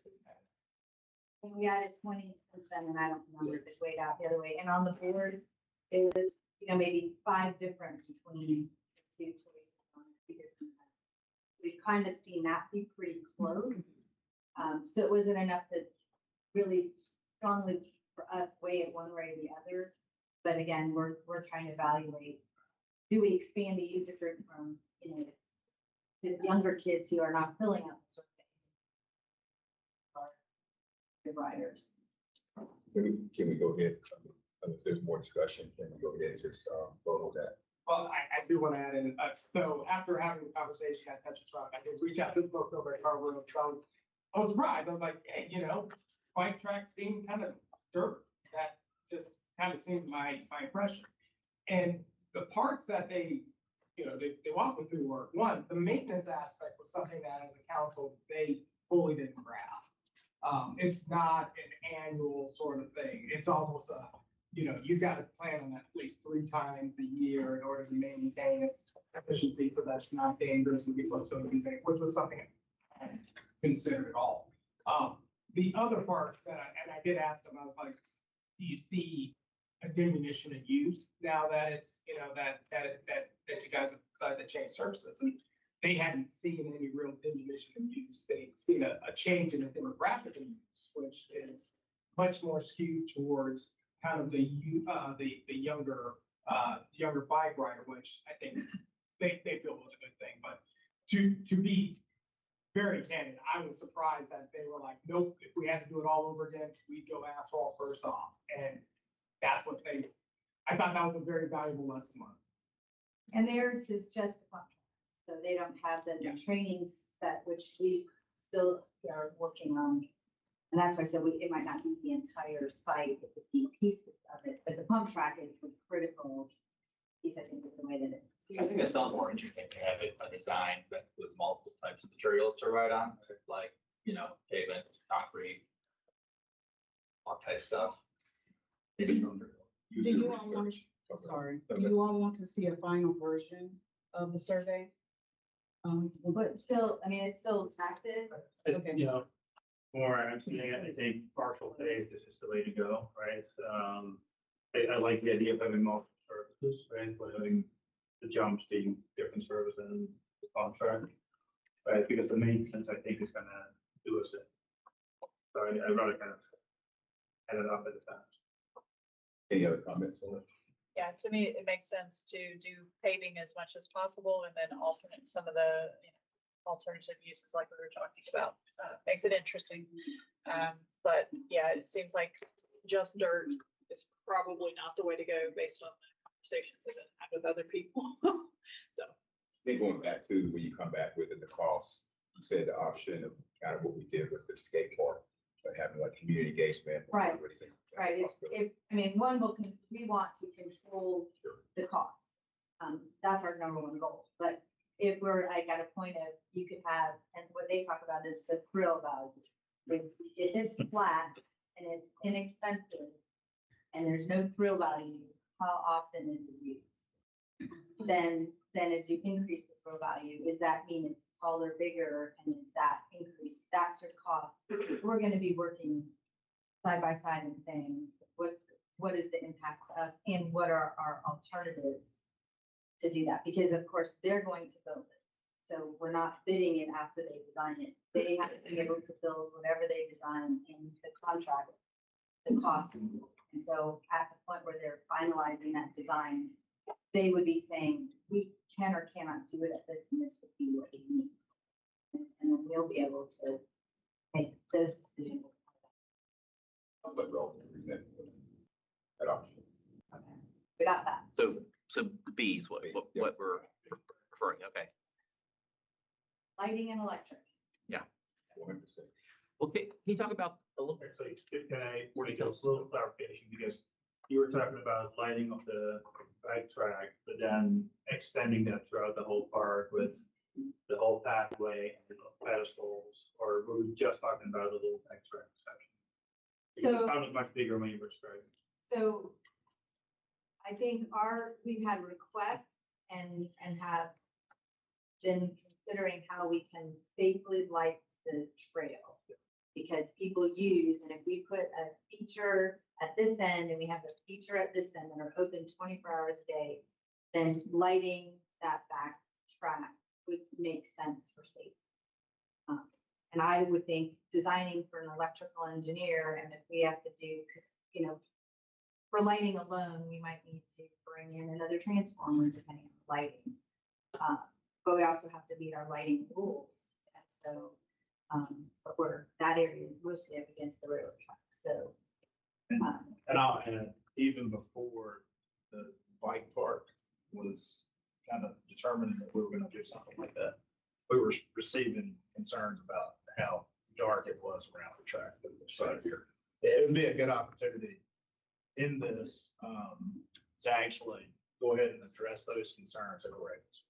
and we added 20 since then, and I don't remember if it's weighed out the other way. And on the board is, maybe 5 different between the 2 choices on it. 2 different types. We've kind of seen that be pretty close. So it wasn't enough to really strongly for us weigh it one way or the other. But again, we're trying to evaluate, do we expand the user group from, the younger kids who are not filling out the survey? Or the riders. Can we go ahead, if there's more discussion, can we go ahead and just, vote on that? Well, I do want to add in, so after having the conversation at Touch a Truck, I did reach out to the folks over at Carver. I was surprised. I was like, hey, bike tracks seem kind of dirt. That just kind of seemed my impression. And the parts that they walked me through were, one, the maintenance aspect was something that as a council, they fully didn't grasp. It's not an annual sort of thing. It's almost you've got to plan on that at least 3 times a year in order to maintain its efficiency so that's not dangerous and people don't use it, which was something I hadn't considered at all. The other part that I did ask them, I was like, do you see a diminution in use now that it's, that you guys have decided to change services? And they hadn't seen any real diminution in use. They'd seen a change in the demographic in use, which is much more skewed towards kind of the younger bike rider, which I think they feel was a good thing. But to be very candid, I was surprised that they were like, nope, if we had to do it all over again, we'd go asphalt first off. And that's what I thought that was a very valuable lesson learned. And theirs is just a contract, so they don't have the trainings that which we still are working on. And that's why I said it might not be the entire site, it would be pieces of it, but the pump track is the critical piece, I think, of the way that it's. I think it sounds more interesting to have it a design that includes multiple types of materials to ride on, like, pavement, concrete, all type stuff. Do you all want, do you all want to see a final version of the survey? But still, it's still active. Okay. More I'm seeing, I think partial phase is just the way to go, right? I like the idea of having multiple services, right? So having the jumps being different service than the contract, right? Because the maintenance, I think, is gonna do us in. So I'd rather kind of head it up at the time. Any other comments on it? Yeah, to me, it makes sense to do paving as much as possible and then alternate some of the alternative uses like we were talking about. Makes it interesting. But yeah, it seems like just dirt is probably not the way to go based on the conversations that I've had with other people. So. I think going back to when you come back with it, the cost, you said the option of kind of what we did with the skate park, but having like community engagement. Right. Right. We want to control the cost. That's our number one goal. But if we're like at a point of you could have, and what they talk about is the thrill value. If it's flat and it's inexpensive and there's no thrill value, how often is it used? Then as you increase the thrill value, does that mean it's taller, bigger, and is that increase? That's your cost. We're going to be working side by side and saying, what is the impact to us and what are our alternatives to do that? Because of course they're going to build it. So we're not bidding it after they design it. They have to be able to build whatever they design in the contract, the cost. And so at the point where they're finalizing that design, they would be saying, we can or cannot do it at this, and this would be what we need. And then we'll be able to make those decisions. But we'll present that option. Okay. We got that. So B is what we're referring, okay. Lighting and electric. 100%. Well, can you talk about a little, Actually, can I, for details, a little clarification, because you were talking about lighting of the bike track, but then extending that throughout the whole park with the whole pathway and pedestals, or were we just talking about a little bike track section? Because So- it sounded much bigger when you were describing. So I think we've had requests and have been considering how we can safely light the trail. Because people use, and if we put a feature at this end and we have a feature at this end that are open 24 hours a day, then lighting that back track would make sense for safety. And I would think designing for an electrical engineer, and if we have to do, because, for lighting alone, we might need to bring in another transformer depending on the lighting. But we also have to meet our lighting rules. And so, but that area is mostly up against the railroad track. So, And I'll add, even before the bike park was kind of determined that we were gonna do something like that, we were receiving concerns about how dark it was around the track. So it would be a good opportunity in this, to actually go ahead and address those concerns and correct.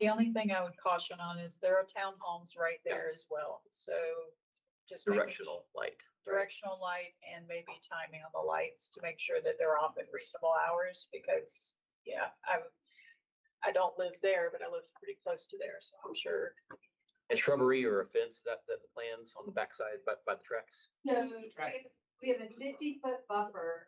The only thing I would caution on is there are townhomes right there as well, so just making directional light? directional light and maybe timing on the lights to make sure that they're off at reasonable hours, because, yeah, I don't live there, but I live pretty close to there, so I'm sure. And shrubbery or a fence, that's the plans on the backside by the tracks? so we have a 50-foot buffer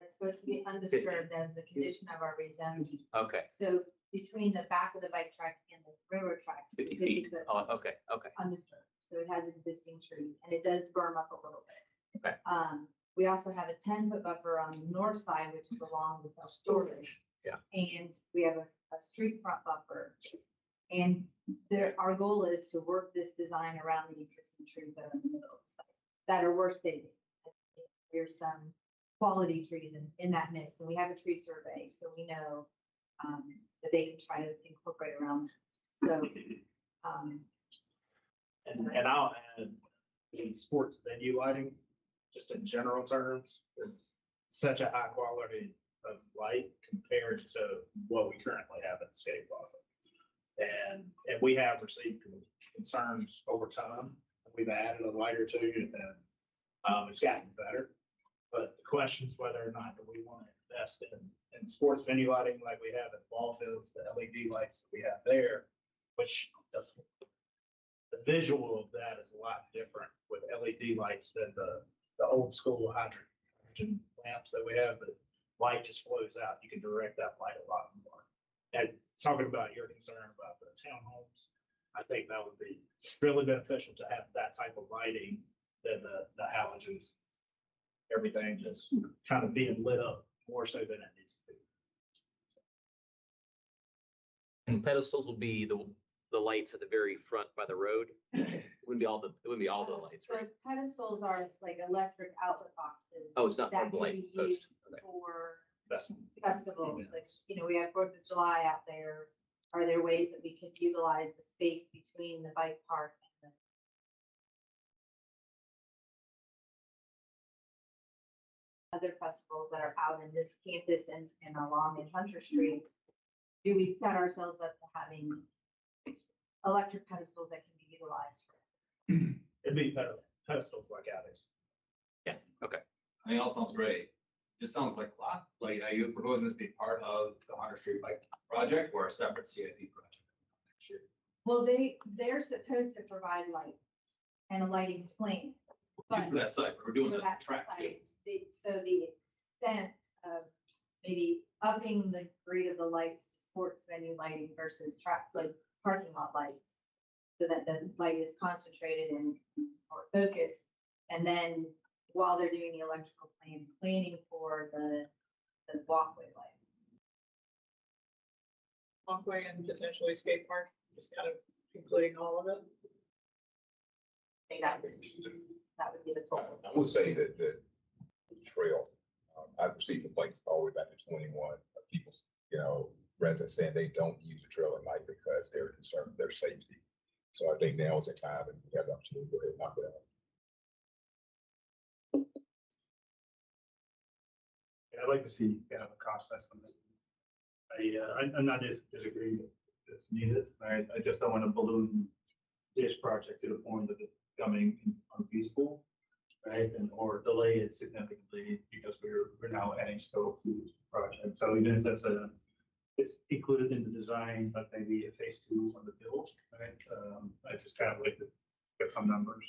that's supposed to be undisturbed as a condition of our rezoning. Okay, So between the back of the bike track and the railroad tracks. 50 feet. foot Oh, okay. Undisturbed, so it has existing trees and it does berm up a little bit. Okay. We also have a 10-foot buffer on the north side, which is along the self-storage. Yeah. And we have a street front buffer. And our goal is to work this design around the existing trees that are in the middle of the site, that are worth saving. There's some quality trees in that mix, and we have a tree survey, so we know that they can try to incorporate around. So, And I'll add, in sports venue lighting, just in general terms, is such a high quality of light compared to what we currently have at the skate plaza. And we have received concerns over time. We've added a light or two and it's gotten better. But the question is whether or not do we want to invest in sports venue lighting like we have at ball fields, the LED lights that we have there, which the visual of that is a lot different with LED lights than the old school hydrogen lamps that we have. The light just flows out. You can direct that light a lot more. And talking about your concern about the townhomes, I think that would be really beneficial to have that type of lighting than the halogens. Everything just kind of being lit up more so than it needs to be. And pedestals will be the lights at the very front by the road. It wouldn't be all the lights, so right? pedestals are like electric outlet boxes. Oh, it's not That the can light be post. used Okay. for That's festivals, like, we have 4th of July out there. Are there ways that we could utilize the space between the bike park and the other festivals that are out in this campus and along in Hunter Street? Do we set ourselves up to having electric pedestals that can be utilized for? It'd be pedestals like ours. Yeah, okay. I mean, it all sounds great. This sounds like a lot. Like, are you proposing this to be part of the Hunter Street Bike project or a separate CIP project? next year? Well, they're supposed to provide light and a lighting plan. Just for that site, we're doing For the that track too. site. So the extent of maybe upping the grade of the lights to sports venue lighting versus track, like parking lot lights. So that the light is concentrated and more focused. And then while they're doing the electrical planning for the walkway light. Walkway and potentially skate park, just kind of including all of it. I think that would be the goal. I would say that the trail, I've received complaints all the way back to 21 of people, residents saying they don't use the trail at night because they're concerned with their safety. So I think now is the time and we have the opportunity to go ahead and knock it out. And I'd like to see kind of a cost estimate. I'm not disagreeing that it's needed. I just don't want to balloon this project to the point that it's becoming unfeasible, right? And or delay it significantly because we're now adding scope to the project. So even if that's it's included in the design, but maybe a phase 2 on the build, right? I just kind of like to get some numbers.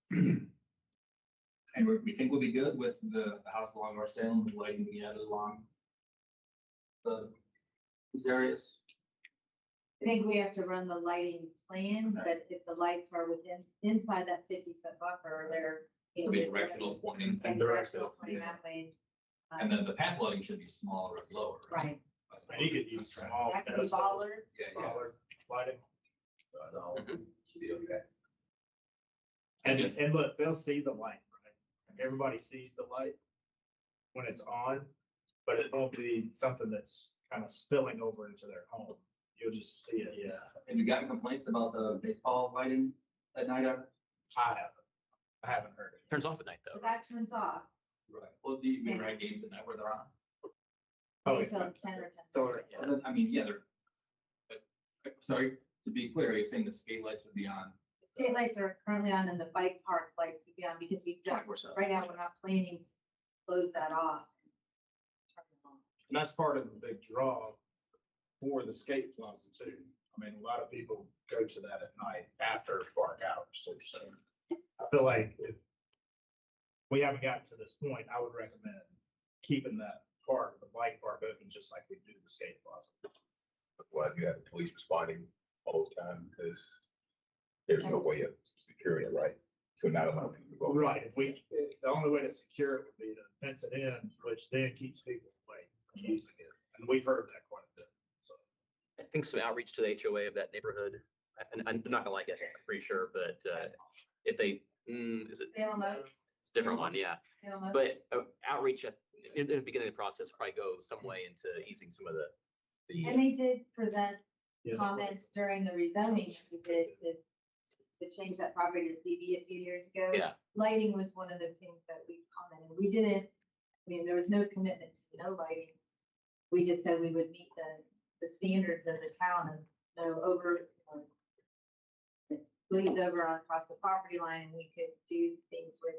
And we think we'll be good with the house along North Salem, the lighting we added along these areas. I think we have to run the lighting plan, but if the lights are inside that 50-foot buffer, they're. It'll be directional pointing, And directional pointing that way. and then the path lighting should be smaller and lower. Right. And you could use small. That could be bollards. Yeah, yeah. Smaller lighting. Should be okay. And look, they'll see the light, right? Everybody sees the light when it's on, but it won't be something that's kind of spilling over into their home. You'll just see it. Yeah. Have you gotten complaints about the baseball lighting at night? I haven't heard it. Turns off at night though. But that turns off Right. Well, do you mean right games at night where they're on? Oh, until yeah. 10 or 10. So, I mean, yeah, sorry, to be clear, you're saying the skate lights would be on? Skate lights are currently on and the bike park lights would be on because we don't, 24/7. right now, we're not planning to close that off. Turn it on. And that's part of the big draw for the skate plaza too. I mean, a lot of people go to that at night after dark hours too. So I feel like if we haven't gotten to this point, I would recommend keeping that park, the bike park open, just like we do the skate plaza. Otherwise, you have the police responding all the time because there's no way of securing it, right? So not a lot of people go. Right, the only way to secure it would be to fence it in, which then keeps people away from using it. And we've heard that quite a bit, so. I think some outreach to the HOA of that neighborhood, and I'm not gonna like it, I'm pretty sure, but if they, is it? Salem Oaks. It's a different one, yeah. Salem Oaks. But outreach in the beginning of the process probably go some way into easing some of the. And they did present Yeah. comments during the rezoning we did to change that property to CB a few years ago. Yeah. Lighting was one of the things that we commented. We didn't, I mean, there was no commitment to no lighting. We just said we would meet the standards of the town and no over, bleeds over on across the property line, and we could do things with,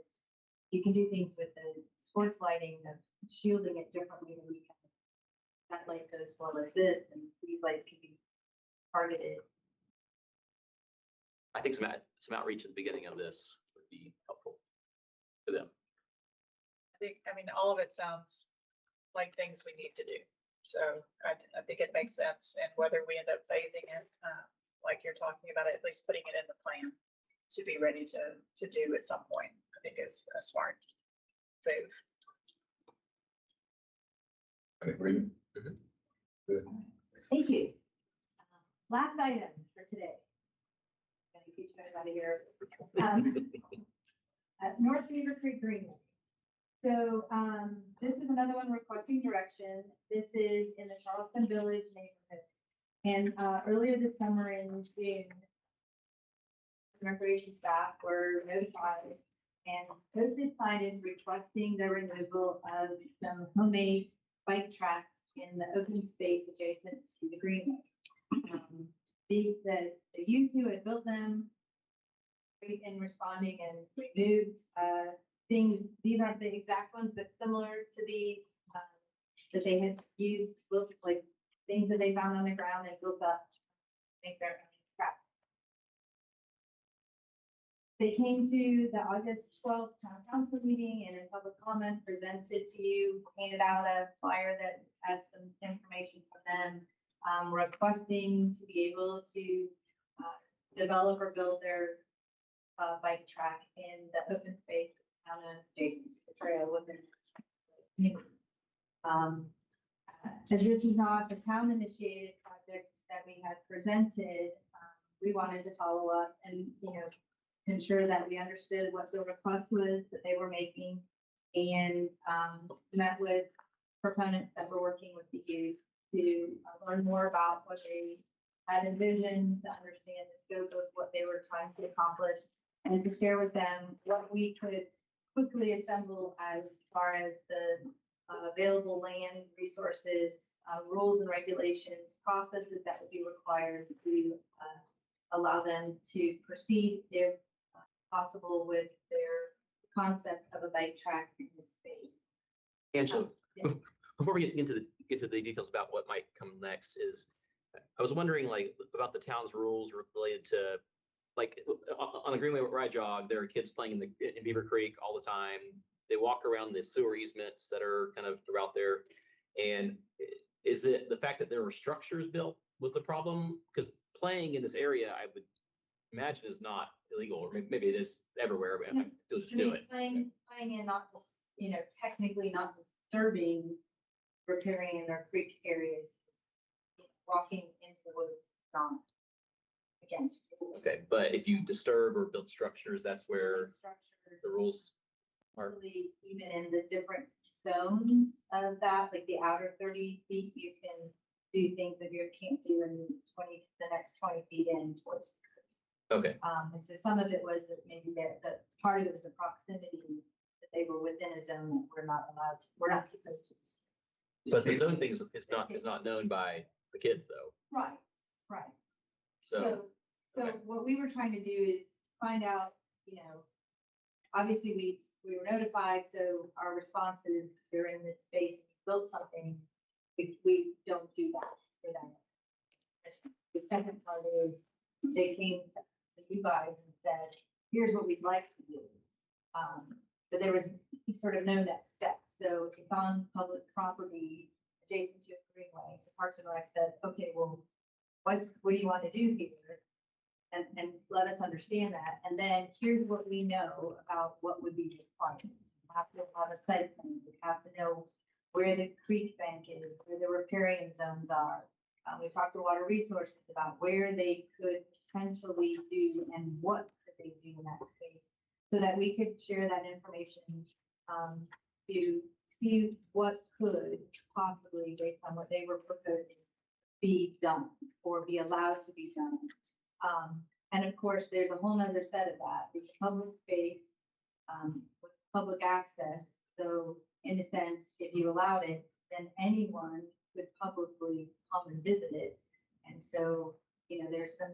you can do things with the sports lighting of shielding it differently than we can. That light goes well like this, and these lights can be targeted. I think some outreach at the beginning of this would be helpful to them. I mean, all of it sounds like things we need to do. So I think it makes sense, and whether we end up phasing it, like you're talking about, at least putting it in the plan to be ready to do at some point, I think is a smart move. An agreement? Good. Thank you. Last item for today. Gonna get you guys out of here. North Beaver Creek Greenway. So this is another one requesting direction. This is in the Charleston Village neighborhood. And earlier this summer in June, recreation staff were notified and posted signage requesting the removal of some homemade bike tracks in the open space adjacent to the greenway. The youth who had built them great in responding and removed things. These aren't the exact ones, but similar to these that they had used, looked like things that they found on the ground and built up, make their own track. They came to the August 12th town council meeting and in public comment presented to you, handed out a flyer that had some information from them, requesting to be able to develop or build their bike track in the open space down adjacent to the trail within. As this is not a town initiated project that we had presented, we wanted to follow up and, ensure that we understood what the request was that they were making and met with proponents that were working with the youth to learn more about what they had envisioned, to understand the scope of what they were trying to accomplish, and to share with them what we could quickly assemble as far as the available land resources, rules and regulations, processes that would be required to allow them to proceed if possible with their concept of a bike track in this space. Angela, Yeah. before we get into the details about what might come next, is I was wondering like about the town's rules related to like on the Greenway where I jog, there are kids playing in Beaver Creek all the time. They walk around the sewer easements that are kind of throughout there. And is it the fact that there were structures built was the problem? Because playing in this area, I would imagine is not illegal, or maybe it is everywhere, but they'll just do it. Playing and not just, technically not disturbing riparian or creek areas. Walking into the woods, is not against. rules. Okay, but if you disturb or build structures, that's where Structures, the rules are. probably even in the different zones of that, like the outer 30 feet, you can do things that you can't do in the next 20 feet in towards. Okay, And so some of it was that maybe the part of it was a proximity, that they were within a zone that we're not supposed to. but the zone thing is not known by the kids though. Right, right. So, So okay. what we were trying to do is find out, obviously we were notified, so our response is, you're in this space, you built something, we don't do that for them. The second part is, they came to you guys and said, here's what we'd like to do. But there was sort of no next step, so it's on public property adjacent to a greenway, so Parks and Rec said, okay, well, what do you want to do here? And let us understand that. And then here's what we know about what would be required. We have to have a site plan. We have to know where the creek bank is, where the riparian zones are. We talked to Water Resources about where they could potentially do and what could they do in that space, so that we could share that information to see what could possibly, based on what they were proposing, be done or be allowed to be done. And of course, there's a whole nother set of that. It's a public space with public access. So in a sense, if you allowed it, then anyone could publicly come and visit it. And so, there's some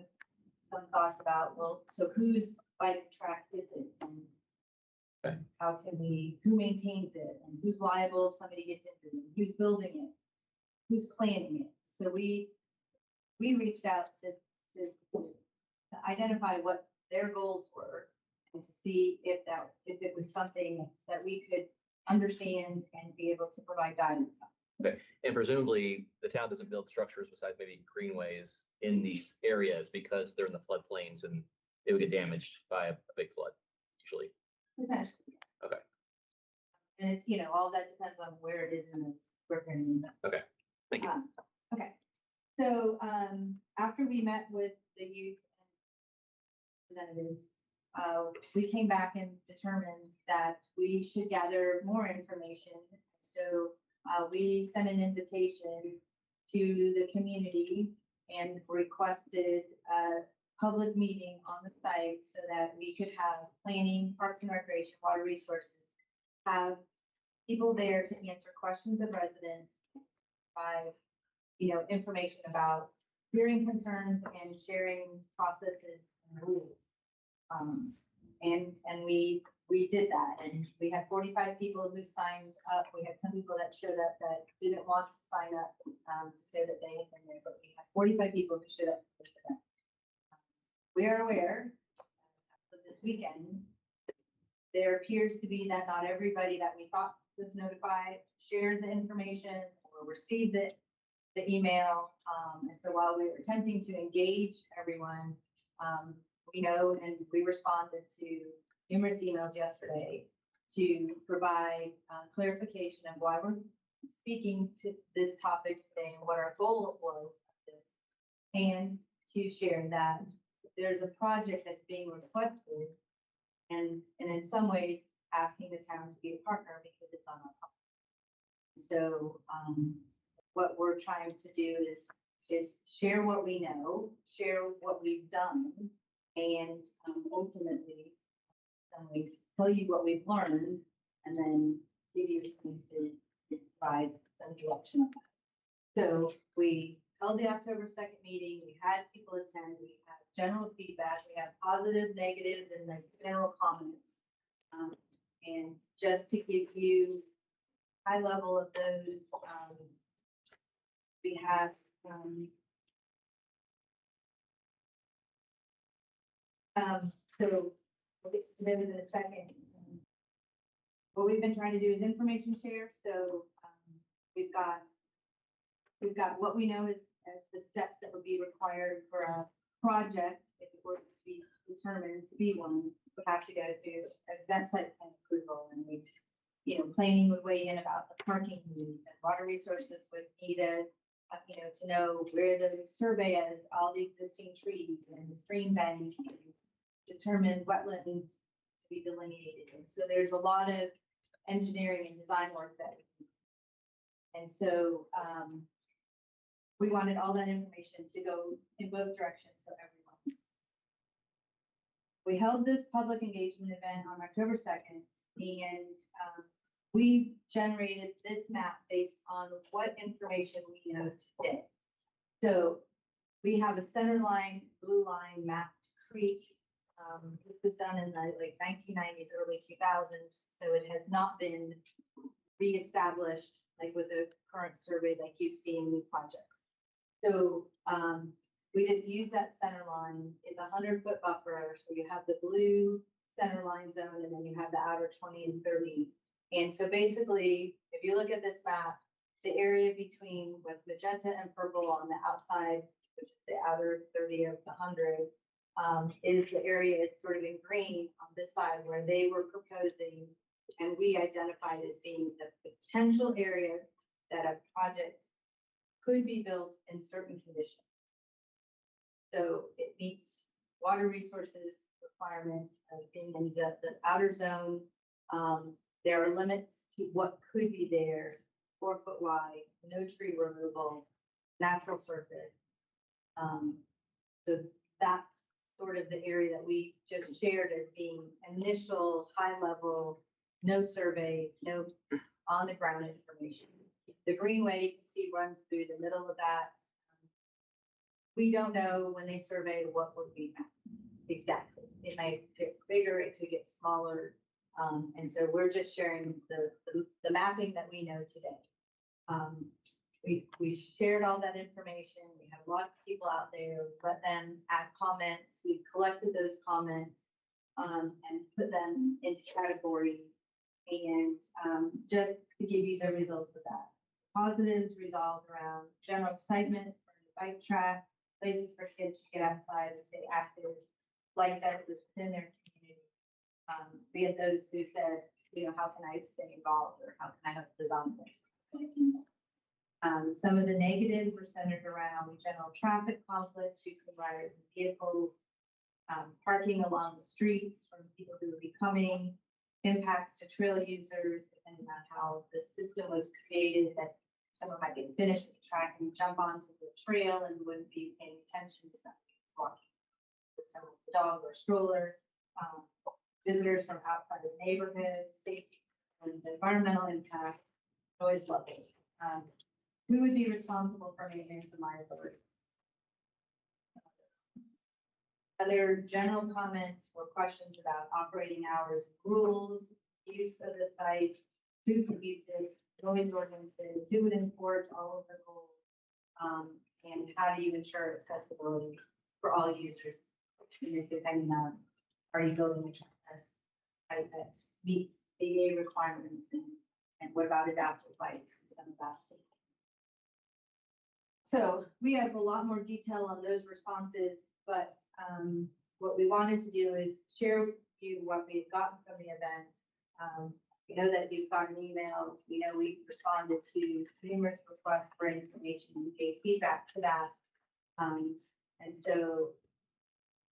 thoughts about, well, so whose bike track is it? And how can who maintains it? And who's liable if somebody gets injured? And who's building it? Who's planning it? So we reached out to identify what their goals were and to see if it was something that we could understand and be able to provide guidance on. Okay, and presumably the town doesn't build structures besides maybe greenways in these areas because they're in the floodplains and they would get damaged by a big flood, usually. Essentially. Okay. And it's, all that depends on where it is in the riparian zone. Okay, thank you. Okay, so after we met with the youth and representatives, we came back and determined that we should gather more information. So we sent an invitation to the community and requested a public meeting on the site so that we could have planning, Parks and Recreation, Water Resources, have people there to answer questions of residents by, information about hearing concerns and sharing processes and rules. And we did that, and we had 45 people who signed up. We had some people that showed up that didn't want to sign up to say that they had been there, but we had 45 people who showed up for this event. We are aware of this weekend, there appears to be that not everybody that we thought was notified shared the information or received the email. And so while we were attempting to engage everyone, we know, and we responded to numerous emails yesterday to provide clarification of why we're speaking to this topic today and what our goal was of this, and to share that there's a project that's being requested and in some ways asking the town to be a partner because it's on our property. So what we're trying to do is share what we know, share what we've done, and ultimately we tell you what we've learned, and then give you things to provide some direction on that. So we held the October 2nd meeting, we had people attend, we had general feedback, we have positive, negatives, and like general comments. And just to give you high level of those, we have, so then in a second, what we've been trying to do is information share. So we've got what we know as the steps that would be required for a project, if it were to be determined to be one, would have to go through exempt site plan approval, and we, planning would weigh in about the parking needs, and water resources would need to know where the survey is, all the existing trees and the stream bank, and determine wetlands to be delineated. And so there's a lot of engineering and design work that we do. And so we wanted all that information to go in both directions, so everyone. We held this public engagement event on October 2nd, and we generated this map based on what information we know today. So we have a center line, blue line mapped creek. This was done in the 1990s, early 2000s, so it has not been reestablished like with a current survey like you see in new projects. So we just use that center line. It's a 100-foot buffer, so you have the blue center line zone, and then you have the outer 20 and 30. And so basically, if you look at this map, the area between what's magenta and purple on the outside, which is the outer 30 of the 100, is the area is sort of in green on this side where they were proposing, and we identified as being the potential area that a project could be built in certain conditions. So it meets water resources requirements of being in the outer zone. There are limits to what could be there, 4 foot wide, no tree removal, natural surface. So that's sort of the area that we just shared as being initial high level, no survey, no on the ground information. The greenway you can see runs through the middle of that. We don't know when they survey what would be mapped exactly. It might get bigger, it could get smaller. And so we're just sharing the mapping that we know today. We shared all that information. We have a lot of people out there, let them add comments. We've collected those comments and put them into categories. And just to give you the results of that. Positives resolved around general excitement for the bike track, places for kids to get outside and stay active, like that it was within their community. We had those who said, how can I stay involved, or how can I help design this? Some of the negatives were centered around general traffic conflicts between riders and vehicles, parking along the streets from people who would be coming, impacts to trail users, depending on how the system was created, that someone might get finished with the track and jump onto the trail and wouldn't be paying attention to somebody who's walking with some dog or stroller. Visitors from outside of the neighborhood, safety, and the environmental impact, noise levels. Who would be responsible for maintenance and liability? Other general comments were questions about operating hours, rules, use of the site, who could use it, noise ordinances, who would enforce all of the rules, and how do you ensure accessibility for all users, depending on, are you building a track that meets ADA requirements, and what about adaptive bikes and some of that stuff. So we have a lot more detail on those responses, but what we wanted to do is share with you what we've gotten from the event. We know that you've got an email. We know we responded to numerous requests for information and gave feedback to that. And so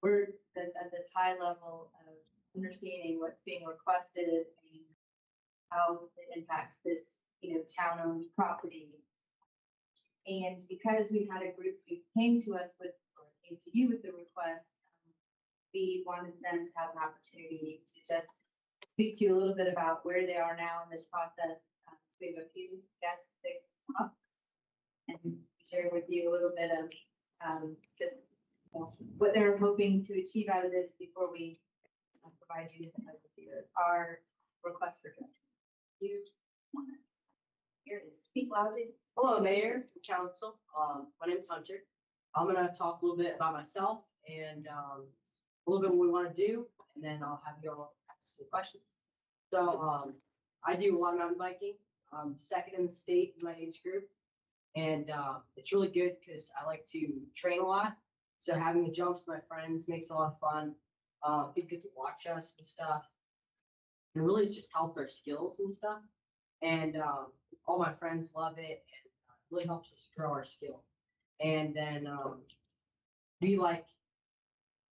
we're at this high level of understanding what's being requested and how it impacts this, town-owned property. And because we had a group who came to us with, or came to you with the request, we wanted them to have an opportunity to just speak to you a little bit about where they are now in this process. So we have a few guests to come up and share with you a little bit of just what they're hoping to achieve out of this before we provide you with our request for direction. You want to hear it? Speak loudly. Hello, Mayor, Council. My name is Hunter. I'm gonna talk a little bit about myself and a little bit what we want to do, and then I'll have you all ask some questions. So I do a lot of mountain biking. I'm second in the state in my age group, and it's really good because I like to train a lot. So having the jumps with my friends makes it a lot of fun. Be good to watch us and stuff. And really, it's just helped our skills and stuff. And all my friends love it, and it really helps us grow our skill. And then we like,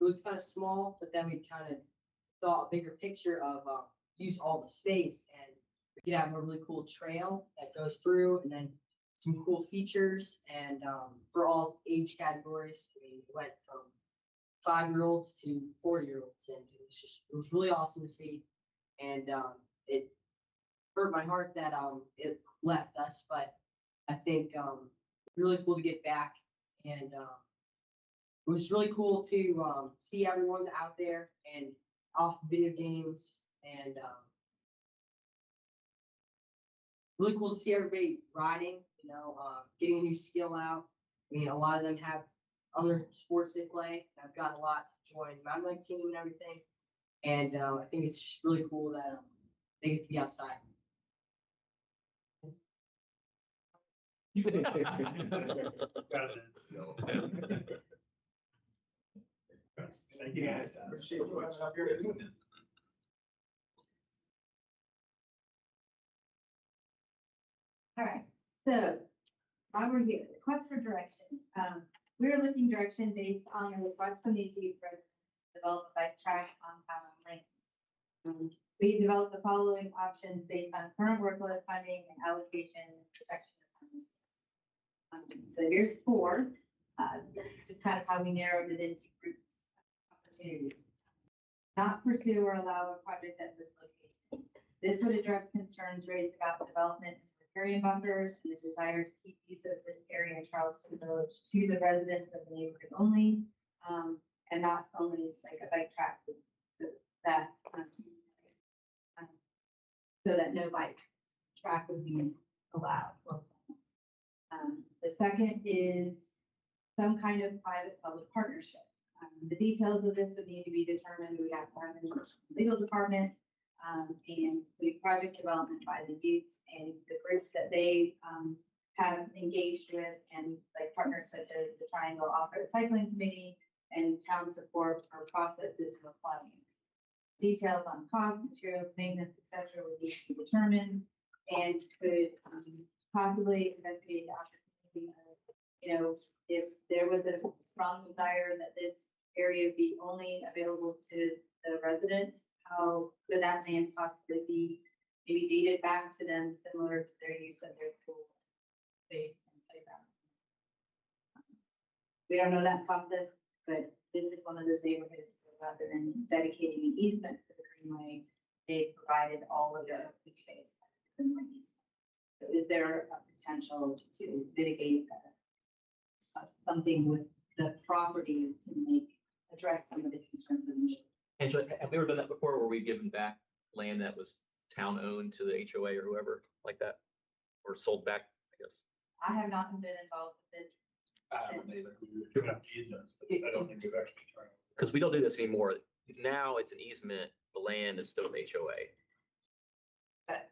it was kind of small, but then we kind of thought a bigger picture of use all the space, and we could have a really cool trail that goes through, and then some cool features, and for all age categories. I mean, we went from 5-year-olds to 40-year-olds, and it was really awesome to see. And it hurt my heart that it left us, but I think really cool to get back, and it was really cool to see everyone out there and off video games, and really cool to see everybody riding, getting a new skill out. I mean, a lot of them have other sports they play. I've got a lot to join the mountain bike team and everything, and I think it's just really cool that they get to be outside. Thank you, guys. Appreciate you coming up here. All right, so while we're here, request for direction. We're looking direction based on a request from these youth residents to develop a bike track on town lane. We developed the following options based on current workload funding and allocation and protection of funds. So here's 4. This is kind of how we narrowed it into groups opportunities. Not pursue or allow a project at this location. This would address concerns raised about development and riparian buffers and the desire to keep use of this area in Charleston Village to the residents of the neighborhood only, and not only like a bike track that so that no bike track would be allowed. The second is some kind of private-public partnership. The details of this would need to be determined. We have to have in the legal department and the project development by the youths and the groups that they have engaged with, and like partners such as the Triangle Off-Road Cycling Committee and town support for processes for planning. Details on cost, materials, maintenance, etc. would need to be determined, and could possibly investigate the opportunity of, if there was a strong desire that this area be only available to the residents, how could that land possibly be maybe deeded back to them, similar to their use of their pool space and playground? We don't know that process, but this is one of those neighborhoods where rather than dedicating an easement for the Greenway, they provided all of the space. So is there a potential to mitigate something with the property to address some of the concerns of the? Angela, have we ever done that before, where we've given back land that was town-owned to the HOA or whoever like that? Or sold back, I guess? I have not been involved with it. I haven't either. We've given up easements, but I don't think we've actually tried. Because we don't do this anymore. Now it's an easement, the land is still the HOA.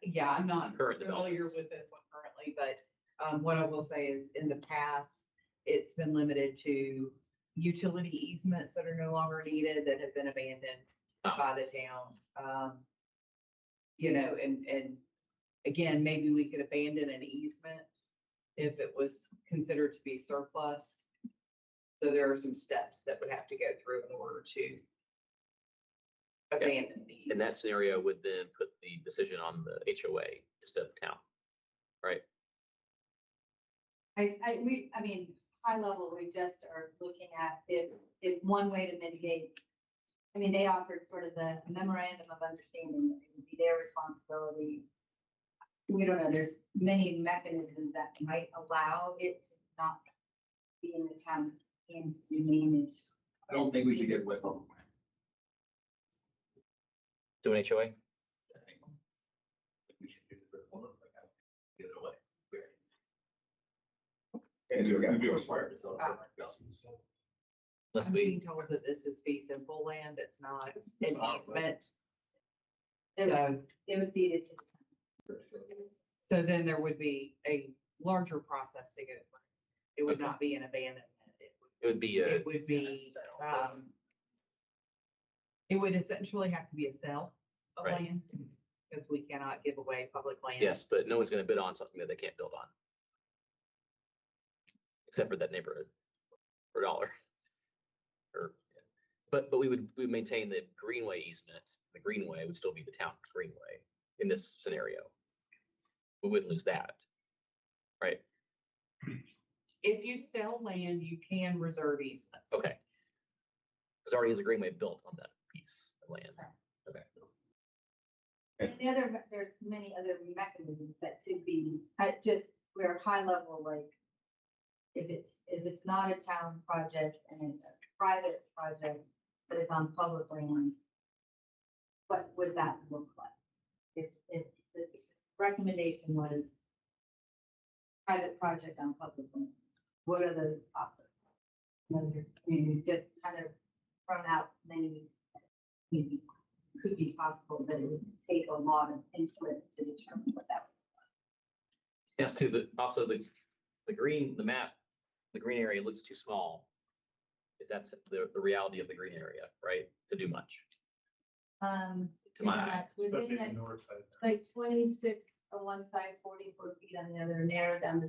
Yeah, I'm not Current familiar developments. with this one currently, but what I will say is in the past, it's been limited to utility easements that are no longer needed, that have been abandoned by the town. And again, maybe we could abandon an easement if it was considered to be surplus. So there are some steps that would have to go through in order to abandon the In easement. that scenario would then put the decision on the HOA instead of the town, right? I mean, high level, we just are looking at if one way to mitigate. I mean, they offered sort of the memorandum of understanding, that it would be their responsibility. We don't know, there's many mechanisms that might allow it to not be in the town hands to be managed. I don't think we should get whipped on. Do an HOA? I think we should do the reform, like, the other way. Andrew, I got a We question. require it, so. Unless I'm we, being told that this is fee simple land, it's not an It's not, easement. It was, So, it was deeded to the town. so then there would be a larger process to go through. It would not be an abandonment. it would be a, It would be, it would essentially have to be a sale of Right. land, because we cannot give away public land. yes, but no one's gonna bid on something that they can't build on. Except for that neighborhood for a dollar. Or, but we would maintain the greenway easement. The greenway would still be the town greenway in this scenario. We wouldn't lose that. Right? If you sell land, you can reserve easements. Okay. Because already is a greenway built on that piece of land. Okay. And there's many other mechanisms that could be, we're high level, like, if it's not a town project and it's a private project, but it's on public land, what would that look like? If the recommendation was private project on public land, what are those options? I mean, you just kind of thrown out many, maybe could be possible, but it would take a lot of input to determine what that would. Yes, too, also the green, the map, the green area looks too small. If that's the reality of the green area, right, to do much, to my eye. Within Especially that, the north side. like 26 on one side, 44 feet on the other, narrowed down to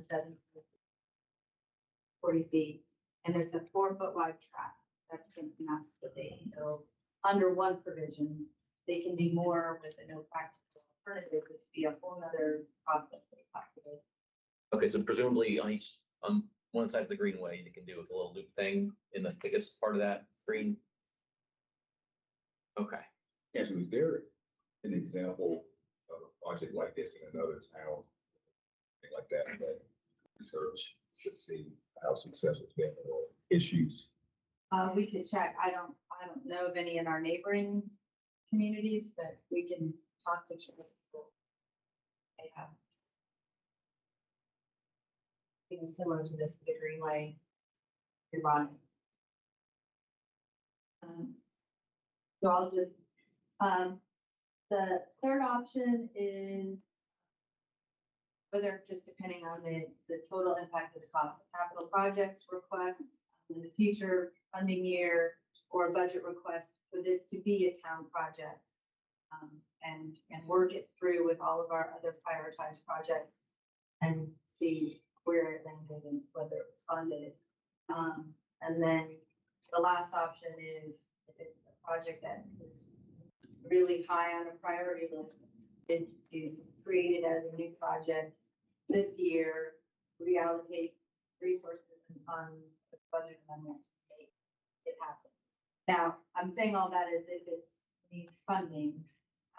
40 feet. And there's a 4-foot wide track. That's not what they, so under one provision, they can do more with a no practical alternative, which would be a whole nother process. They calculate. Okay, so presumably on one side of the greenway, you can do with a little loop thing in the biggest part of that green. Okay, Andrew, is there an example of a project like this in another town? Thing like that research to see how successful it's been or issues? We could check. I don't know of any in our neighboring communities, but we can talk to people. They have. Similar to this with the Greenway. You're right. So I'll just, the third option is whether just depending on the total impact of the cost of capital projects request in the future funding year or a budget request for this to be a town project. And work it through with all of our other prioritized projects and see where it landed and whether it was funded. And then the last option is if it's a project that is really high on a priority list, is to create it as a new project this year, reallocate resources and funds, the budget amendment to make it happen. Now, I'm saying all that as if it needs funding.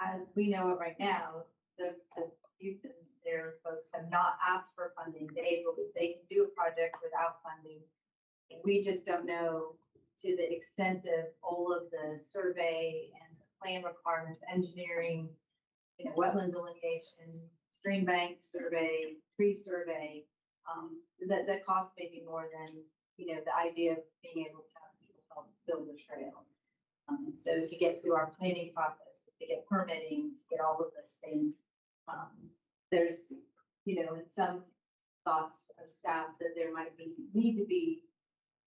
As we know it right now, the youth and their folks have not asked for funding. They believe they can do a project without funding. We just don't know to the extent of all of the survey and the plan requirements, engineering, wetland delineation, stream bank survey, tree survey, that cost may be more than, the idea of being able to have people help build a trail. So to get through our planning process, to get permitting, to get all of those things, there's, in some thoughts of staff that there might need to be,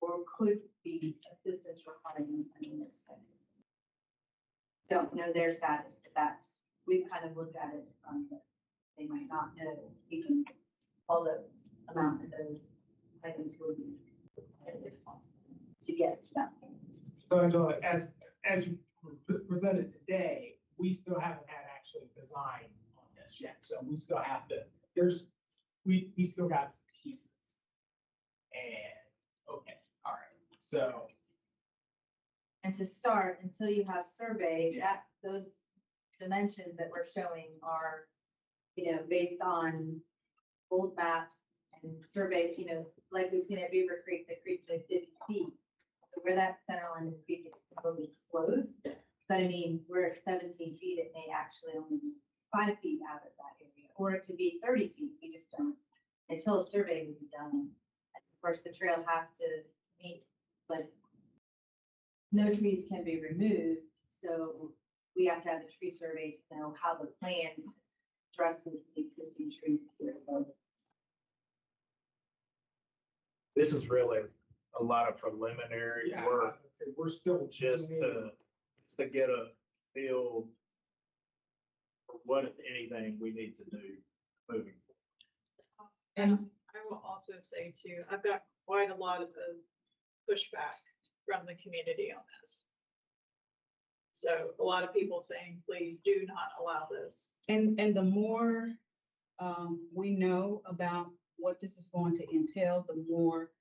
or could be assistance requirements. I mean, don't know their status, but we've kind of looked at it, but they might not know even all the amount of those items would be if possible to get stuff. So Angela, as you presented today, we still haven't had actually design on this yet. So we still have to, we still got some pieces And, okay, all right, so, And to start, until you have survey, Yeah. those dimensions that we're showing are, based on old maps and survey, like we've seen at Beaver Creek, the creek's like 50 feet. So where that center line of the creek is totally closed, but I mean, we're at 17 feet, it may actually only be 5 feet out of that area, or it could be 30 feet, we just don't, until a survey would be done. Of course, the trail has to meet, but no trees can be removed, so we have to have a tree survey to know how the plan addresses the existing trees here. This is really a lot of preliminary yeah, work we're still just to get a feel for what, if anything, we need to do moving forward. And I will also say too, I've got quite a lot of pushback from the community on this. So a lot of people saying, please do not allow this. And the more we know about what this is going to entail, the more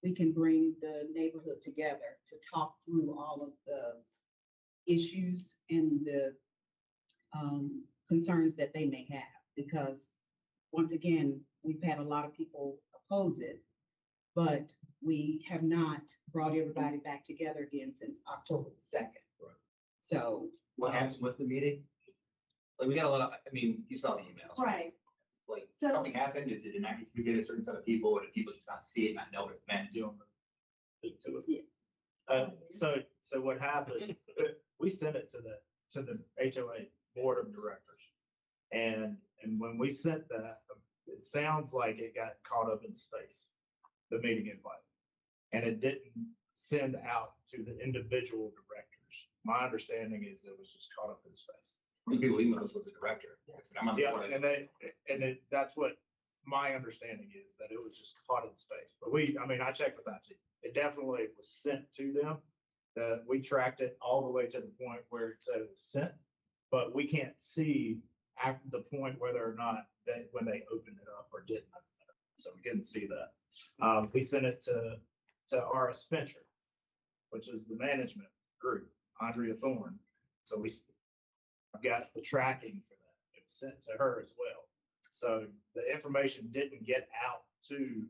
we can bring the neighborhood together to talk through all of the issues and the concerns that they may have. Because once again, we've had a lot of people oppose it, but we have not brought everybody back together again since October 2nd. Right. So. What happens with the meeting? Like, we got a lot of, I mean, you saw the emails. Right. Like, So- something happened, did it not communicate to a certain set of people, or did people just not see it, not know what it meant? So what happened, we sent it to the HOA Board of Directors. And when we sent that, it sounds like it got caught up in space, the meeting invite. And it didn't send out to the individual directors. My understanding is it was just caught up in space. The people emailed us was the director. I'm on the Yeah, board. that's what my understanding is, that it was just caught in space. But I checked with IT. It definitely was sent to them. We tracked it all the way to the point where it said it was sent, but we can't see at the point whether or not when they opened it up or didn't. So we didn't see that. We sent it to RS Spencer, which is the management group, Andrea Thorne. So I've got the tracking for that. It was sent to her as well. So the information didn't get out to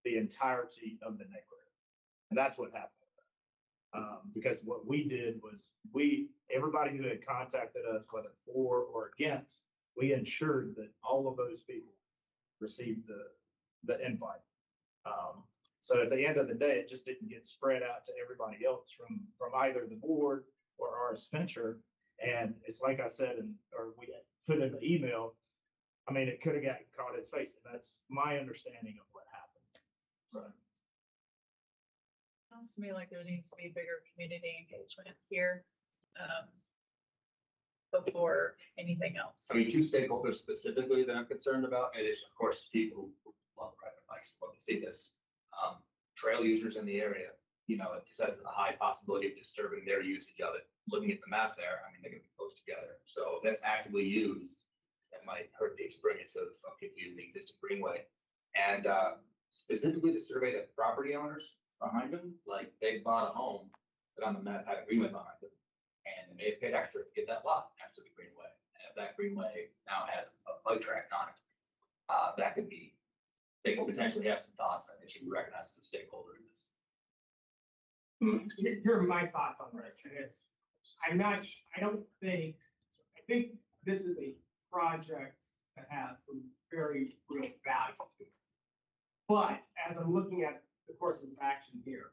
the entirety of the neighborhood. And that's what happened. Because what we did was everybody who had contacted us, whether for or against, we ensured that all of those people received the invite. So at the end of the day, it just didn't get spread out to everybody else from either the board or our Spencer. And it's like I said, or we put in the email, I mean, it could have gotten caught in space. And that's my understanding of what happened. So. Sounds to me like there needs to be bigger community engagement here, before anything else. I mean, two stakeholders specifically that I'm concerned about, in addition, of course, people who love private bikes, love to see this. Trail users in the area, it just has a high possibility of disturbing their usage of it. Looking at the map there, I mean, they're gonna be close together. So if that's actively used, that might hurt the experience of people using the existing greenway. And specifically to survey the property owners behind them, like they bought a home that on the map had a greenway behind them. And they may have paid extra to get that lot next to the greenway. And if that greenway now has a bike track on it, that could be, they could potentially have some thoughts that they should recognize as a stakeholder in this. Here are my thoughts on this, and I think this is a project that has some very real value to it. But as I'm looking at the course of action here,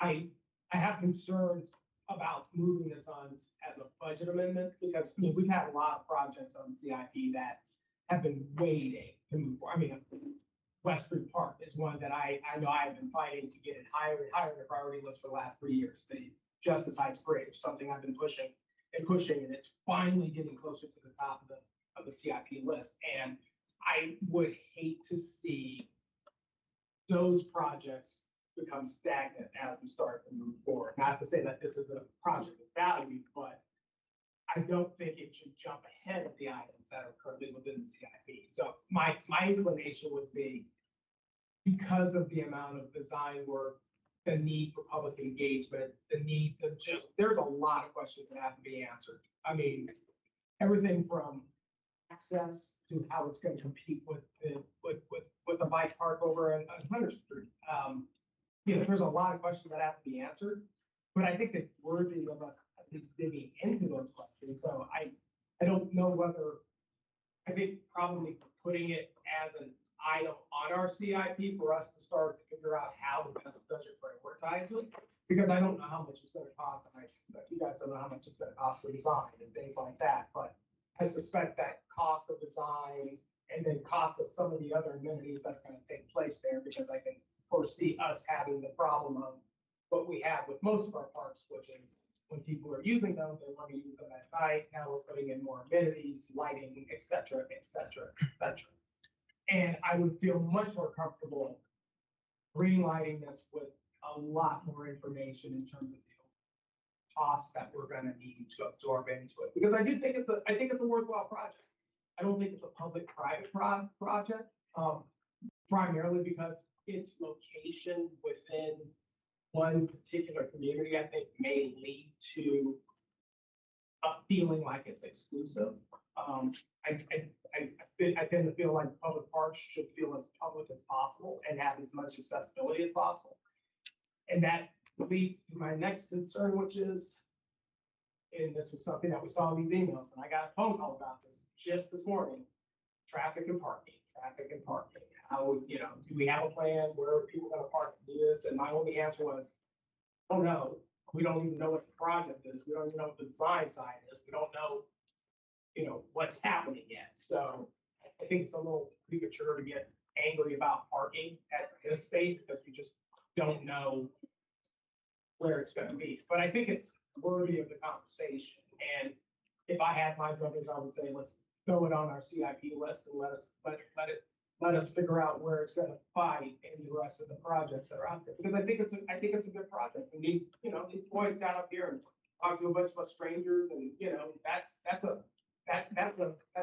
I have concerns about moving this on as a budget amendment, because we've had a lot of projects on CIP that have been waiting to move forward. I mean, Western Park is one that I know I've been fighting to get it higher and higher on the priority list for the last 3 years. The Justice Heights Bridge, something I've been pushing, and it's finally getting closer to the top of the CIP list. And I would hate to see those projects become stagnant as we start to move forward. Not to say that this is a project of value, but I don't think it should jump ahead of the items that are currently within the CIP. So my inclination would be because of the amount of design work, the need for public engagement, there's a lot of questions that have to be answered. I mean, everything from access to how it's gonna compete with the bike park over on Hunter Street. There's a lot of questions that have to be answered, but I think it's worthy of us at least digging into those questions. So I don't know whether, I think probably putting it as an item on our CIP for us to start to figure out how to best budget prioritize it. Because I don't know how much it's gonna cost, and I suspect you guys don't know how much it's gonna cost for design and things like that, but I suspect that cost of design and then cost of some of the other amenities that are gonna take place there, because I can foresee us having the problem of what we have with most of our parks, which is when people are using them, they want to use them at night. Now we're putting in more amenities, lighting, et cetera, et cetera, et cetera. And I would feel much more comfortable greenlighting this with a lot more information in terms of the costs that we're gonna need to absorb into it. Because I think it's a worthwhile project. I don't think it's a public-private project, primarily because its location within one particular community, I think, may lead to a feeling like it's exclusive. I tend to feel like public parks should feel as public as possible and have as much accessibility as possible. And that leads to my next concern, which is, and this was something that we saw in these emails, and I got a phone call about this just this morning, traffic and parking. How, do we have a plan? Where are people gonna park to do this? And my only answer was, oh no, we don't even know what the project is. We don't even know what the design side is. We don't know, what's happening yet. So I think it's a little premature to get angry about parking at this stage because we just don't know where it's gonna be. But I think it's worthy of the conversation. And if I had my brothers, I would say, let's throw it on our CIP list and let us figure out where it's gonna fight in the rest of the projects that are out there. Because I think it's a good project. And these boys got up here and talked to a bunch of strangers, and that's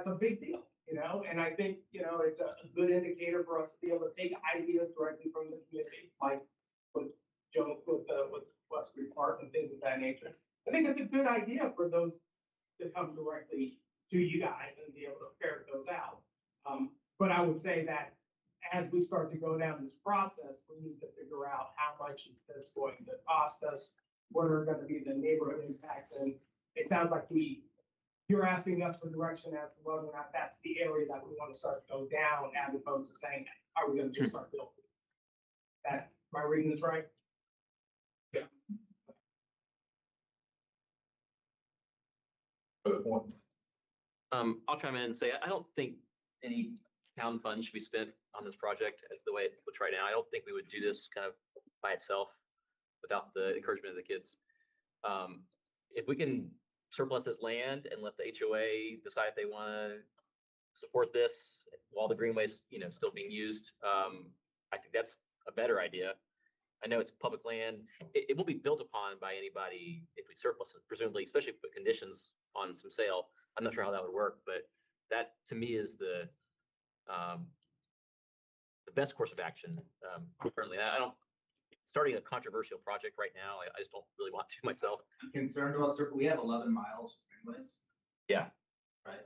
a big deal, and I think, it's a good indicator for us to be able to take ideas directly from the community, like with Westbury Park and things of that nature. I think it's a good idea for those to come directly to you guys and be able to ferret those out. But I would say that as we start to go down this process, we need to figure out how much is this going to cost us, what are going to be the neighborhood impacts, and it sounds like you're asking us for direction as to whether or not that's the area that we want to start to go down, as opposed to saying, are we going to just start building? Am I reading this right? Yeah. I'll chime in and say, I don't think any town funds should be spent on this project the way it looks right now. I don't think we would do this kind of by itself without the encouragement of the kids. If we can surplus this land and let the HOA decide if they want to support this while the greenway's, still being used, I think that's a better idea. I know it's public land. It won't be built upon by anybody if we surplus it, presumably, especially if we put conditions on some sale. I'm not sure how that would work, but that to me is the best course of action currently. Starting a controversial project right now, I just don't really want to myself. I'm concerned about we have 11 miles anyways. Yeah. Right.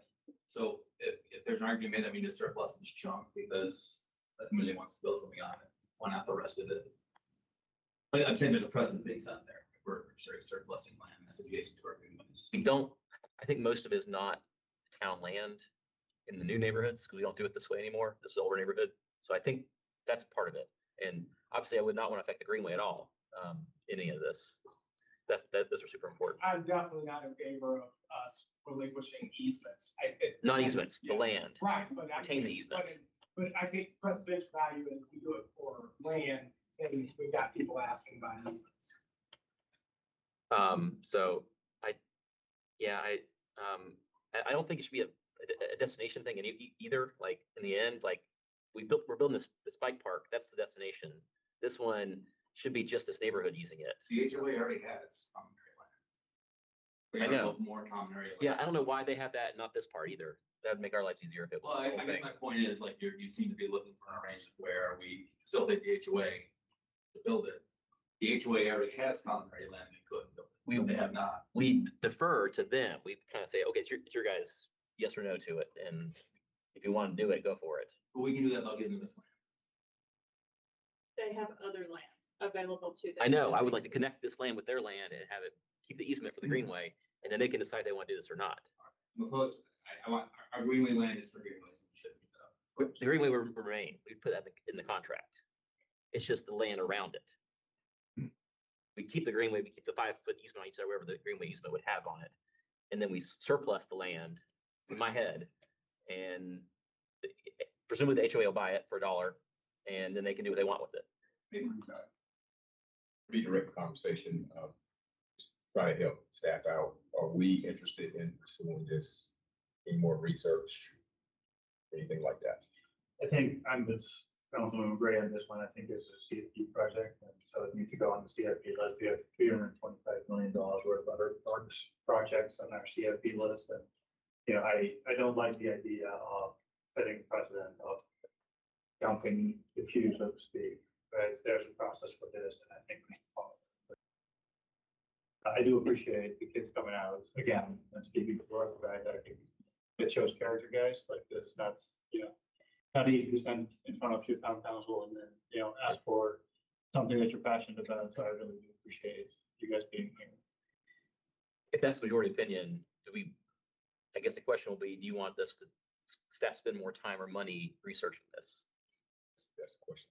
So if there's an argument made that we need to surplus this chunk because the community wants to build something on it, why not the rest of it? But I'm saying there's a precedent being set there. We're surplusing land that's adjacent to our communities. I think most of it is not town land in the new neighborhoods because we don't do it this way anymore. This is older neighborhood. So I think that's part of it. And obviously I would not want to affect the greenway at all in any of this. Those are super important. I'm definitely not in favor of us relinquishing easements. Not easements, the land. Right, but Retain the easement. But I think preservation value is we do it for land, and we've got people asking about easements. So I don't think it should be a destination thing either. Like in the end, like we're building this bike park. That's the destination. This one should be just this neighborhood using it. The HOA already has common area land. I know. More common area land. Yeah, I don't know why they have that and not this part either. That would make our lives easier if it was. Well, the whole I guess thing. my point is like you seem to be looking for an arrangement where we facilitate the HOA to build it. The HOA already has concrete land, they couldn't build it. They have not. We defer to them. We kind of say, okay, it's your guys, yes or no to it. And if you want to do it, go for it. But we can do that without getting into this land. They have other land available to them. I know, I would like to connect this land with their land and have it, keep the easement for the greenway, and then they can decide they want to do this or not. I'm opposed, I want, our greenway land is for greenways, and it shouldn't be done. The greenway will remain. We put that in the contract. It's just the land around it. We keep the greenway, we keep the 5-foot easement on each side, wherever the greenway easement would have on it. And then we surplus the land, in my head, and presumably the HOA will buy it for $1, and then they can do what they want with it. Maybe Redirect the conversation, just try to help staff out. Are we interested in pursuing this, any more research? Anything like that? I think I'm just, Councilman Gray on this one. I think this is a CFP project, and so it needs to go on the CFP list. We have $325 million worth of other projects on our CFP list. And, you know, I don't like the idea of setting precedent of jumping the queue, so to speak. Right? There's a process for this, and I think we should follow it. I do appreciate the kids coming out again and speaking to work, right? I think it shows character, guys, like this. That's, you know, not easy to stand in front of your town council and then, you know, ask for something that you're passionate about. So I really do appreciate you guys being here. If that's the majority opinion, I guess the question will be, do you want us to, staff spend more time or money researching this? That's the question.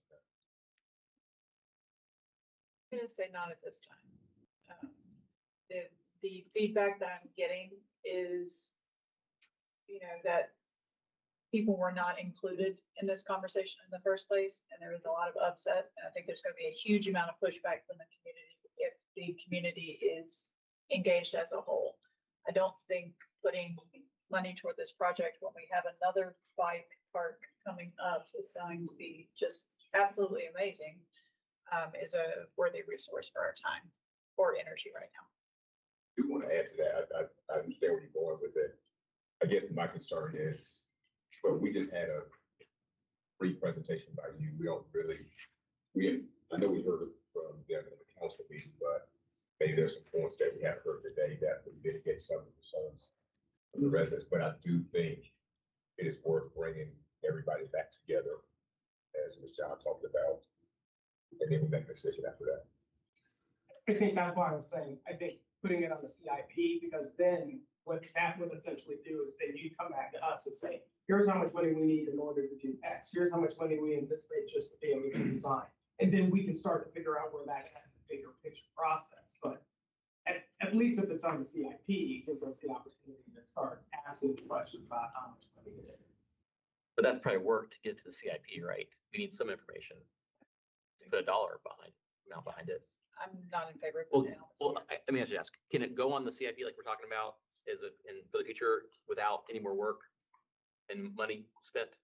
I'm gonna say not at this time. The feedback that I'm getting is, you know, that people were not included in this conversation in the first place, and there was a lot of upset. And I think there's gonna be a huge amount of pushback from the community if the community is engaged as a whole. I don't think putting money toward this project when we have another bike park coming up is going to be just absolutely amazing, is a worthy resource for our time or energy right now. I do want to add to that. I understand where you're going with it. I guess my concern is, but we just had a free presentation by you. We don't really, I know we heard it from them in the council meeting, but maybe there's some points that we haven't heard today that would mitigate some of the concerns from the residents. But I do think it is worth bringing everybody back together, as Ms. John talked about, and then we make a decision after that. I think that's why I was saying, I think putting it on the CIP, because then what that would essentially do is then you come back to us and say, here's how much money we need in order to do X. Here's how much money we anticipate just to be able to design. And then we can start to figure out where that's at in the bigger picture process. But at least if it's on the CIP, it gives us the opportunity to start asking questions about how much money it is. But that's probably work to get to the CIP, right? We need some information to put a dollar amount behind it. I'm not in favor of Well, putting it on the CIP. let me actually ask, can it go on the CIP like we're talking about? Is it in for the future without any more work and money spent?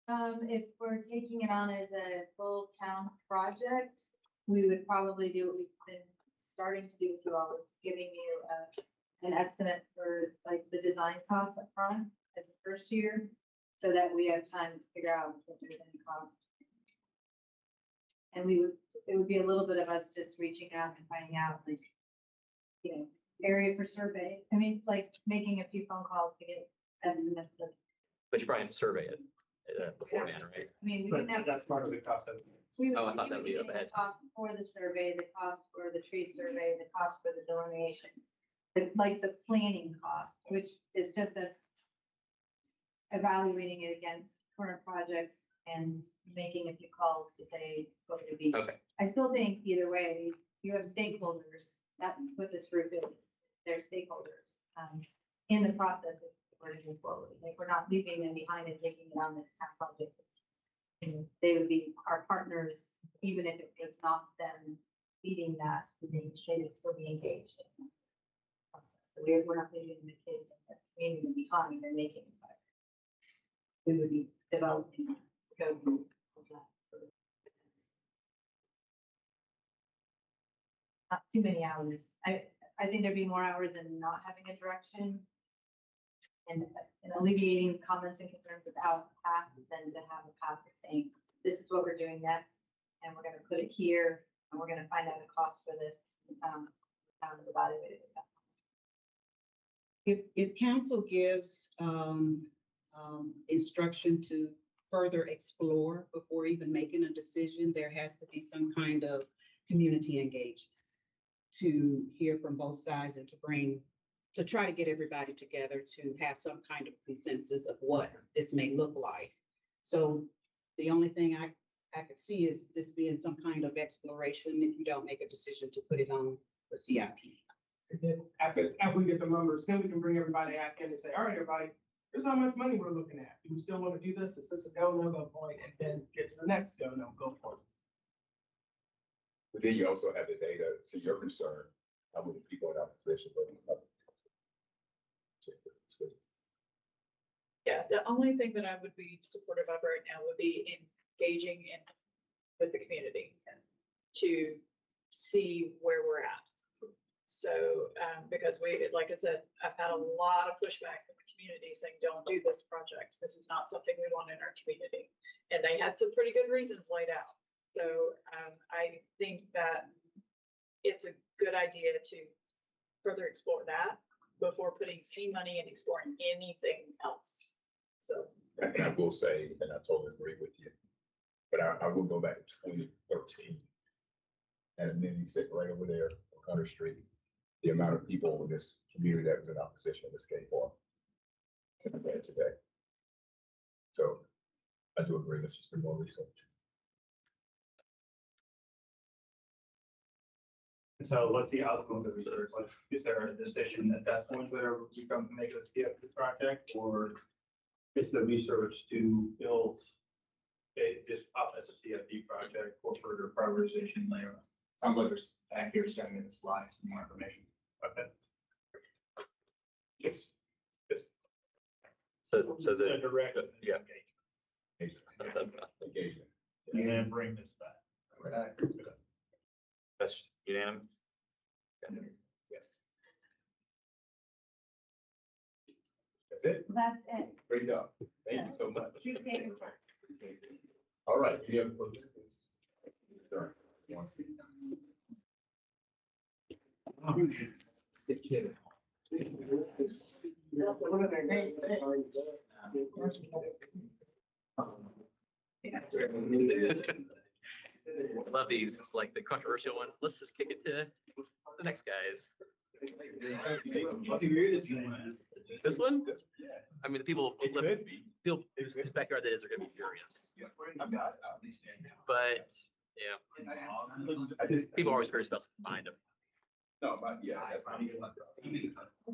If we're taking it on as a full town project, we would probably do what we've been starting to do with you all, is giving you an estimate for like the design costs up front as the first year, so that we have time to figure out what they're going to cost. And it would be a little bit of us just reaching out and finding out, like, you know, area for survey. I mean, like making a few phone calls to get estimates of. But you probably have to survey it beforehand, right? I mean, we But can have. that's part of the cost of it. Oh, I thought that would be up The ahead. cost for the survey, the cost for the tree survey, the cost for the delineation, like the planning cost, which is just us evaluating it against current projects and making a few calls to say what would it be. Okay. I still think either way, you have stakeholders. That's what this group is. They're stakeholders in the process of we're moving forward. Like, we're not leaving them behind and taking it on this town project. They would be our partners, even if it was not them leading that, they would still be engaged in the process. So we're not leaving the kids and the community behind and making it better. We would be developing scope of that. Not too many hours. I think there'd be more hours in not having a direction and alleviating comments and concerns without a path than to have a path that's saying, this is what we're doing next, and we're gonna put it here, and we're gonna find out the cost for this, evaluate it. If council gives, instruction to further explore before even making a decision, there has to be some kind of community engagement to hear from both sides and to try to get everybody together to have some kind of consensus of what this may look like. So the only thing I could see is this being some kind of exploration if you don't make a decision to put it on the CIP. And then after we get the numbers, then we can bring everybody out in and say, all right, everybody, here's how much money we're looking at. Do we still want to do this? Is this a go, no go point? And then get to the next go, no go point. But then you also have the data, to your concern, how many people in opposition voting? Yeah, the only thing that I would be supportive of right now would be engaging in with the community to see where we're at. So, because like I said, I've had a lot of pushback from the community saying, don't do this project. This is not something we want in our community. And they had some pretty good reasons laid out. So, I think that it's a good idea to further explore that before putting any money in exploring anything else. So. And I will say, and I totally agree with you, but I will go back to 2013. And then you sit right over there on Hunter Street, the amount of people in this community that was in opposition to the skate park compared to today. So I do agree, let's just do more research. So what's the outcome of the research? Like, is there a decision at that point whether we come to make a CFP project, or is the research to build this up as a CFP project for further prioritization later? Sounds like there's back here sending in the slides, more information. Okay. Yes. So the, Direct. yeah. Engagement. And then bring this back. That's unanimous. Yes. That's it. That's it. Great job. Thank you so much. Appreciate it. All right. Any other questions? Sure. Love these, like the controversial ones. Let's just kick it to the next guys. This one? I mean, the people who live, people whose backyard that is are gonna be furious. But, yeah, people are always curious about behind them. No, but yeah, that's not even like.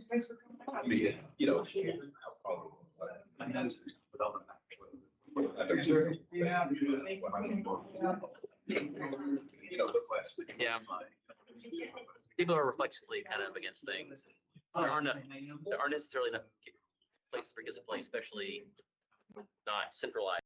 Thanks for coming out. You know. Yeah. People are reflexively kind of against things. There aren't necessarily enough places for kids to play, especially not centralized.